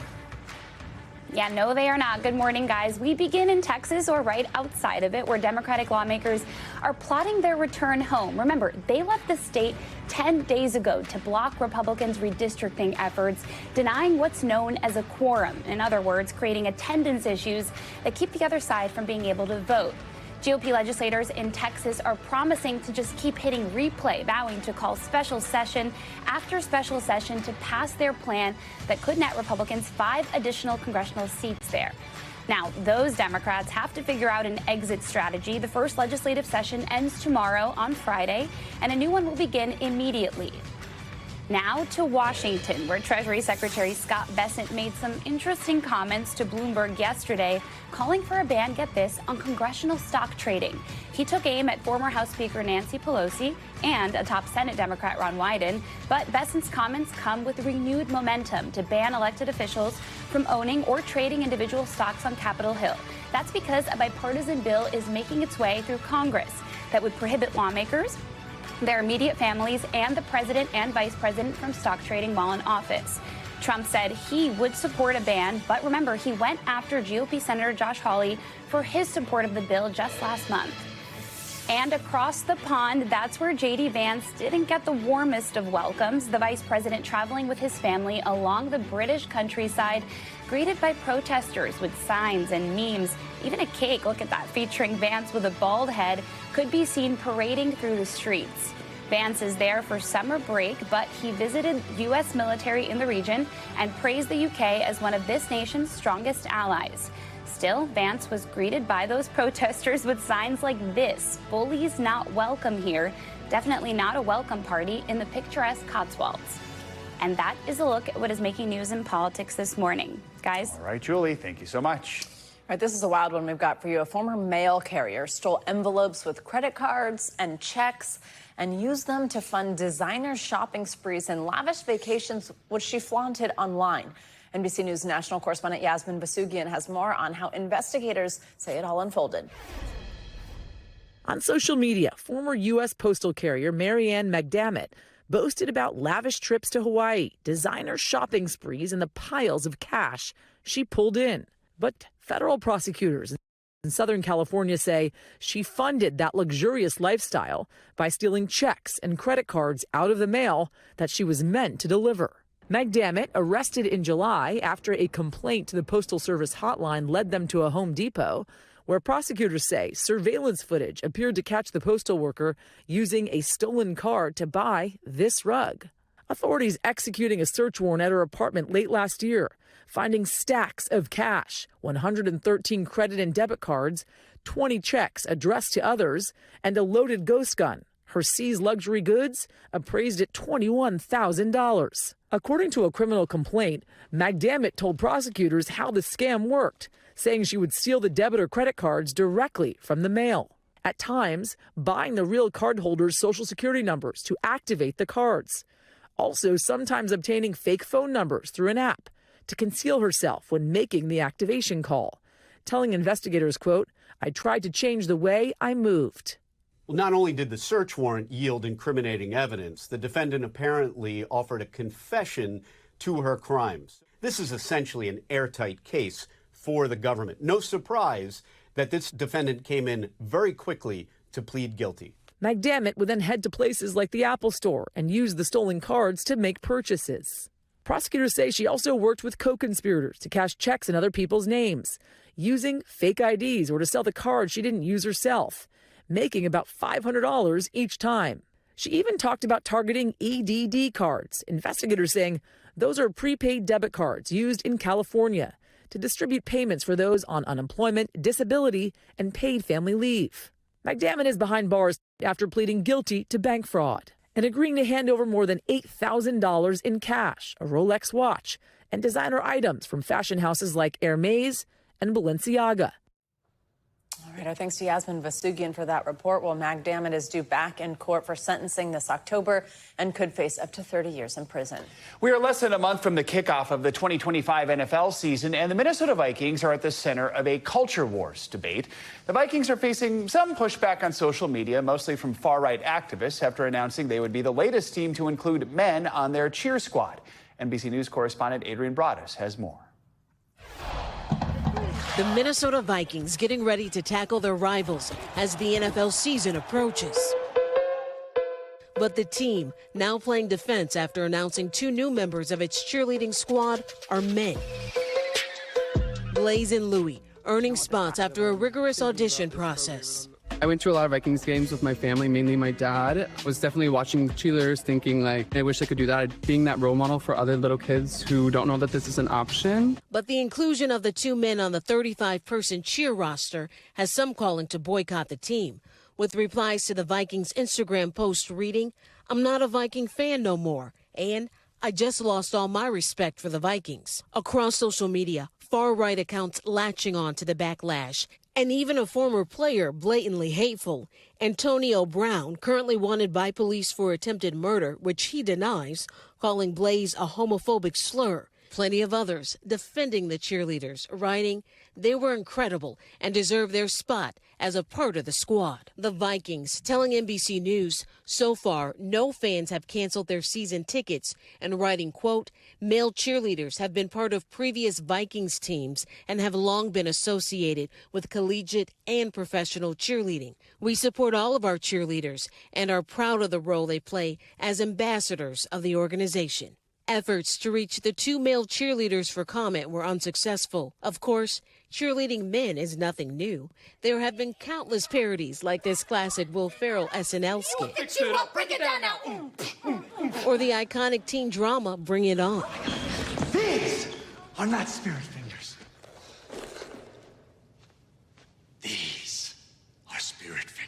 Yeah, no, they are not. Good morning, guys. We begin in Texas, or right outside of it, where Democratic lawmakers are plotting their return home. Remember, they left the state 10 days ago to block Republicans' redistricting efforts, denying what's known as a quorum. In other words, creating attendance issues that keep the other side from being able to vote. GOP legislators in Texas are promising to just keep hitting replay, vowing to call special session after special session to pass their plan that could net Republicans 5 additional congressional seats there. Now, those Democrats have to figure out an exit strategy. The first legislative session ends tomorrow on Friday, and a new one will begin immediately. Now to Washington, where Treasury Secretary Scott Bessent made some interesting comments to Bloomberg yesterday, calling for a ban, get this, on congressional stock trading. He took aim at former House Speaker Nancy Pelosi and a top Senate Democrat, Ron Wyden, but Bessent's comments come with renewed momentum to ban elected officials from owning or trading individual stocks on Capitol Hill. That's because a bipartisan bill is making its way through Congress that would prohibit lawmakers, their immediate families, and the president and vice president from stock trading while in office. Trump said he would support a ban, but remember, he went after GOP Senator Josh Hawley for his support of the bill just last month. And across the pond, that's where J.D. Vance didn't get the warmest of welcomes. The vice president traveling with his family along the British countryside, greeted by protesters with signs and memes. Even a cake, look at that, featuring Vance with a bald head, could be seen parading through the streets. Vance is there for summer break, but he visited U.S. military in the region and praised the U.K. as one of this nation's strongest allies. Still, Vance was greeted by those protesters with signs like this: "Bullies not welcome here." Definitely not a welcome party in the picturesque Cotswolds. And that is a look at what is making news in politics this morning. Guys? All right, Julie, thank you so much. All right, this is a wild one we've got for you. A former mail carrier stole envelopes with credit cards and checks and used them to fund designer shopping sprees and lavish vacations, which she flaunted online. NBC News national correspondent Yasmin Basugian has more on how investigators say it all unfolded. On social media, former U.S. postal carrier Marianne McDermott boasted about lavish trips to Hawaii, designer shopping sprees, and the piles of cash she pulled in. But federal prosecutors in Southern California say she funded that luxurious lifestyle by stealing checks and credit cards out of the mail that she was meant to deliver. McDermott, arrested in July after a complaint to the Postal Service hotline led them to a Home Depot, where prosecutors say surveillance footage appeared to catch the postal worker using a stolen card to buy this rug. Authorities executing a search warrant at her apartment late last year, finding stacks of cash, 113 credit and debit cards, 20 checks addressed to others, and a loaded ghost gun. Her seized luxury goods appraised at $21,000. According to a criminal complaint, McDermott told prosecutors how the scam worked, saying she would steal the debit or credit cards directly from the mail. At times, buying the real cardholders' social security numbers to activate the cards. Also, sometimes obtaining fake phone numbers through an app to conceal herself when making the activation call, telling investigators, quote, "I tried to change the way I moved." Well, not only did the search warrant yield incriminating evidence, the defendant apparently offered a confession to her crimes. This is essentially an airtight case for the government. No surprise that this defendant came in very quickly to plead guilty. McDermott would then head to places like the Apple Store and use the stolen cards to make purchases. Prosecutors say she also worked with co-conspirators to cash checks in other people's names, using fake IDs or to sell the cards she didn't use herself, making about $500 each time. She even talked about targeting EDD cards, investigators saying those are prepaid debit cards used in California to distribute payments for those on unemployment, disability, and paid family leave. McDermott is behind bars after pleading guilty to bank fraud and agreeing to hand over more than $8,000 in cash, a Rolex watch, and designer items from fashion houses like Hermes and Balenciaga. All right, our thanks to Yasmin Vasugian for that report. Well, McDermott is due back in court for sentencing this October and could face up to 30 years in prison. We are less than a month from the kickoff of the 2025 NFL season, and the Minnesota Vikings are at the center of a culture wars debate. The Vikings are facing some pushback on social media, mostly from far-right activists, after announcing they would be the latest team to include men on their cheer squad. NBC News correspondent Adrian Broaddus has more. The Minnesota Vikings getting ready to tackle their rivals as the NFL season approaches. But the team, now playing defense after announcing 2 new members of its cheerleading squad, are men. Blaze and Louie earning spots after a rigorous audition process. I went to a lot of Vikings games with my family, mainly my dad. I was definitely watching cheerleaders thinking, like, I wish I could do that, being that role model for other little kids who don't know that this is an option. But the inclusion of the 2 men on the 35-person cheer roster has some calling to boycott the team, with replies to the Vikings Instagram post reading, "I'm not a Viking fan no more," and "I just lost all my respect for the Vikings." Across social media, far-right accounts latching on to the backlash, and even a former player blatantly hateful. Antonio Brown, currently wanted by police for attempted murder, which he denies, calling Blaze a homophobic slur. Plenty of others defending the cheerleaders, writing, "They were incredible and deserve their spot as a part of the squad." The Vikings telling NBC News, so far, no fans have canceled their season tickets, and writing, quote, "Male cheerleaders have been part of previous Vikings teams and have long been associated with collegiate and professional cheerleading. We support all of our cheerleaders and are proud of the role they play as ambassadors of the organization." Efforts to reach the 2 male cheerleaders for comment were unsuccessful. Of course, cheerleading men is nothing new. There have been countless parodies like this classic Will Ferrell SNL skit. Fix it up, break it down now. Or the iconic teen drama Bring It On. These are not spirit fingers. These are spirit fingers.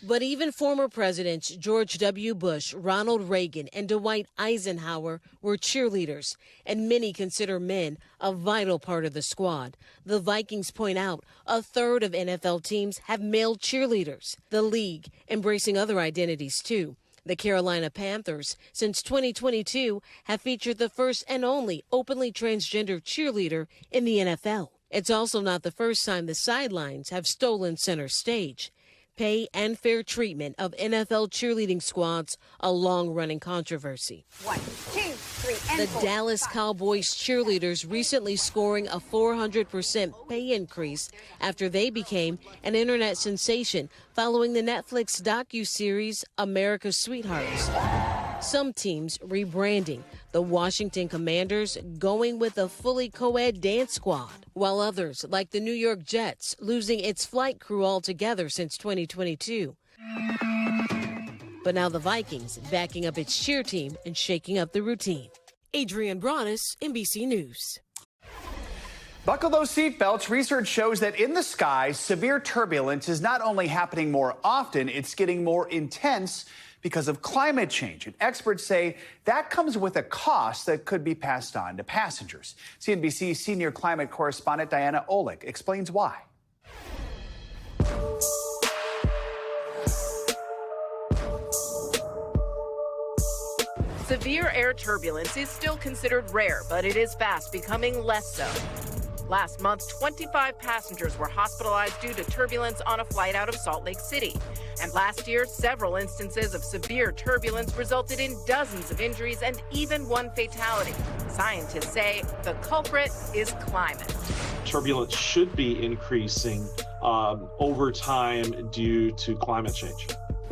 But even former presidents George W. Bush, Ronald Reagan, and Dwight Eisenhower were cheerleaders, and many consider men a vital part of the squad. The Vikings point out a third of NFL teams have male cheerleaders. The league embracing other identities, too. The Carolina Panthers, since 2022, have featured the first and only openly transgender cheerleader in the NFL. It's also not the first time the sidelines have stolen center stage. Pay and fair treatment of NFL cheerleading squads, a long-running controversy. 1, 2, 3, and The 4, Dallas 5. Cowboys cheerleaders recently scoring a 400% pay increase after they became an internet sensation following the Netflix docuseries America's Sweethearts. Some teams rebranding, the Washington Commanders going with a fully co-ed dance squad, while others, like the New York Jets, losing its flight crew altogether since 2022. But now the Vikings backing up its cheer team and shaking up the routine. Adrian Broaddus, NBC News. Buckle those seatbelts. Research shows that in the sky, severe turbulence is not only happening more often, it's getting more intense because of climate change. And experts say that comes with a cost that could be passed on to passengers. CNBC senior climate correspondent Diana Olick explains why. Severe air turbulence is still considered rare, but it is fast becoming less so. Last month, 25 passengers were hospitalized due to turbulence on a flight out of Salt Lake City. And last year, several instances of severe turbulence resulted in dozens of injuries and even one fatality. Scientists say the culprit is climate. Turbulence should be increasing over time due to climate change.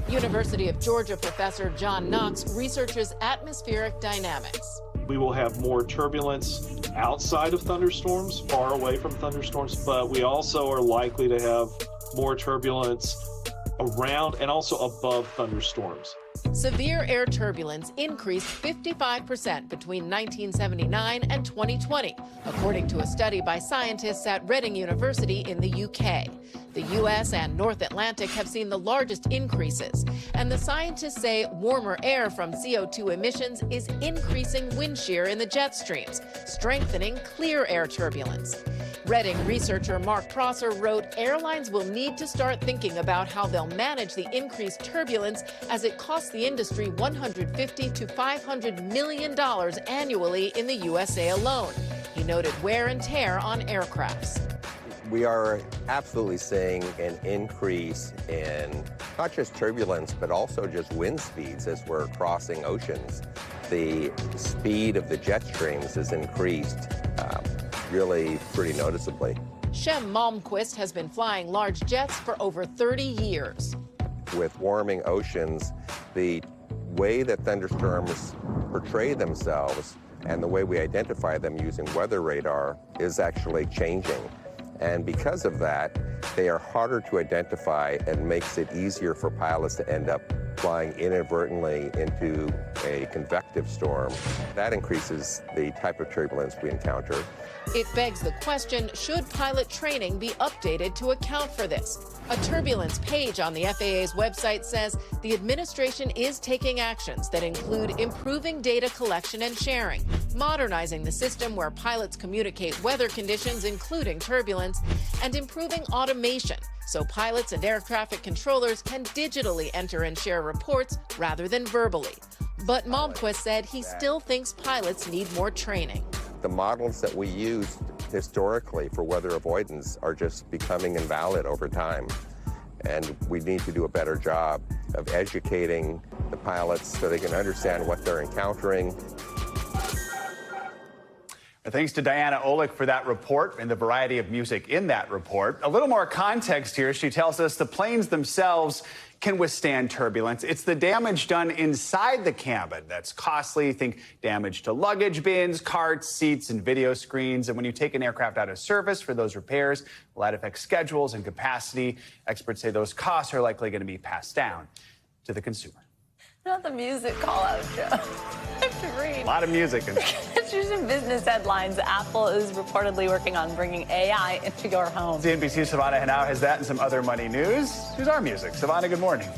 University of Georgia professor John Knox researches atmospheric dynamics. We will have more turbulence outside of thunderstorms, far away from thunderstorms, but we also are likely to have more turbulence around and also above thunderstorms. Severe air turbulence increased 55% between 1979 and 2020, according to a study by scientists at Reading University in the UK. The U.S. and North Atlantic have seen the largest increases, and the scientists say warmer air from CO2 emissions is increasing wind shear in the jet streams, strengthening clear air turbulence. Reading researcher Mark Prosser wrote, airlines will need to start thinking about how they'll manage the increased turbulence as it costs the industry $150 to $500 million annually in the USA alone. He noted wear and tear on aircrafts. We are absolutely seeing an increase in not just turbulence, but also just wind speeds as we're crossing oceans. The speed of the jet streams has increased really pretty noticeably. Shem Malmquist has been flying large jets for over 30 years. With warming oceans, the way that thunderstorms portray themselves and the way we identify them using weather radar is actually changing. And because of that, they are harder to identify and makes it easier for pilots to end up flying inadvertently into a convective storm. That increases the type of turbulence we encounter. It begs the question, should pilot training be updated to account for this? A turbulence page on the FAA's website says the administration is taking actions that include improving data collection and sharing, modernizing the system where pilots communicate weather conditions, including turbulence, and improving automation so pilots and air traffic controllers can digitally enter and share reports rather than verbally. But Malmquist said he still thinks pilots need more training. The models that we used historically for weather avoidance are just becoming invalid over time. And we need to do a better job of educating the pilots so they can understand what they're encountering. Thanks to Diana Olick for that report and the variety of music in that report. A little more context here. She tells us the planes themselves can withstand turbulence. It's the damage done inside the cabin that's costly. Think damage to luggage bins, carts, seats, and video screens. And when you take an aircraft out of service for those repairs, well, that affects schedules and capacity. Experts say those costs are likely going to be passed down to the consumer. Not the music call out, Joe. I have to read. A lot of music. It's just in business headlines. Apple is reportedly working on bringing AI into your home. The NBC's Savannah Henao has that and some other money news. Here's our music. Savannah, good morning.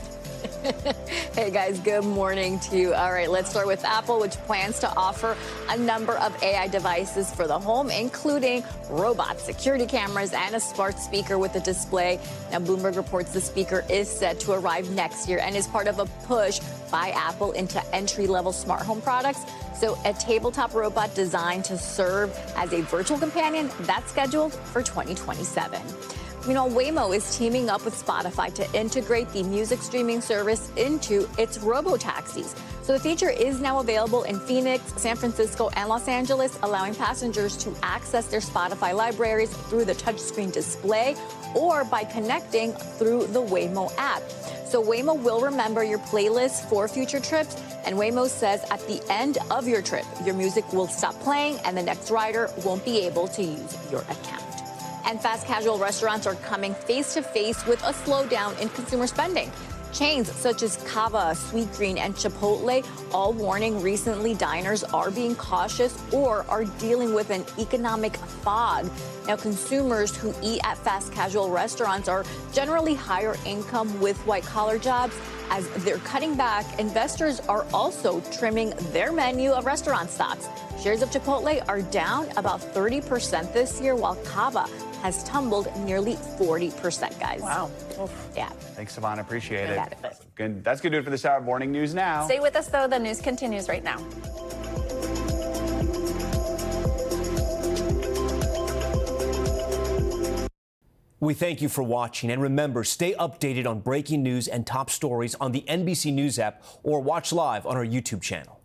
Hey guys, good morning to you. All right, let's start with Apple, which plans to offer a number of AI devices for the home, including robots, security cameras, and a smart speaker with a display. Now, Bloomberg reports the speaker is set to arrive next year and is part of a push by Apple into entry-level smart home products. So a tabletop robot designed to serve as a virtual companion, that's scheduled for 2027. You know, Waymo is teaming up with Spotify to integrate the music streaming service into its robo-taxis. So the feature is now available in Phoenix, San Francisco, and Los Angeles, allowing passengers to access their Spotify libraries through the touchscreen display or by connecting through the Waymo app. So Waymo will remember your playlist for future trips, and Waymo says at the end of your trip, your music will stop playing and the next rider won't be able to use your account. And fast casual restaurants are coming face-to-face with a slowdown in consumer spending. Chains such as Cava, Sweetgreen, and Chipotle all warning recently diners are being cautious or are dealing with an economic fog. Now, consumers who eat at fast casual restaurants are generally higher income with white-collar jobs. As they're cutting back, investors are also trimming their menu of restaurant stocks. Shares of Chipotle are down about 30% this year, while Cava has tumbled nearly 40%, guys. Wow. Yeah. Thanks, Savannah. Appreciate it. Got it. Good. That's going to do it for this hour of morning news now. Stay with us, though. The news continues right now. We thank you for watching, and remember, stay updated on breaking news and top stories on the NBC News app or watch live on our YouTube channel.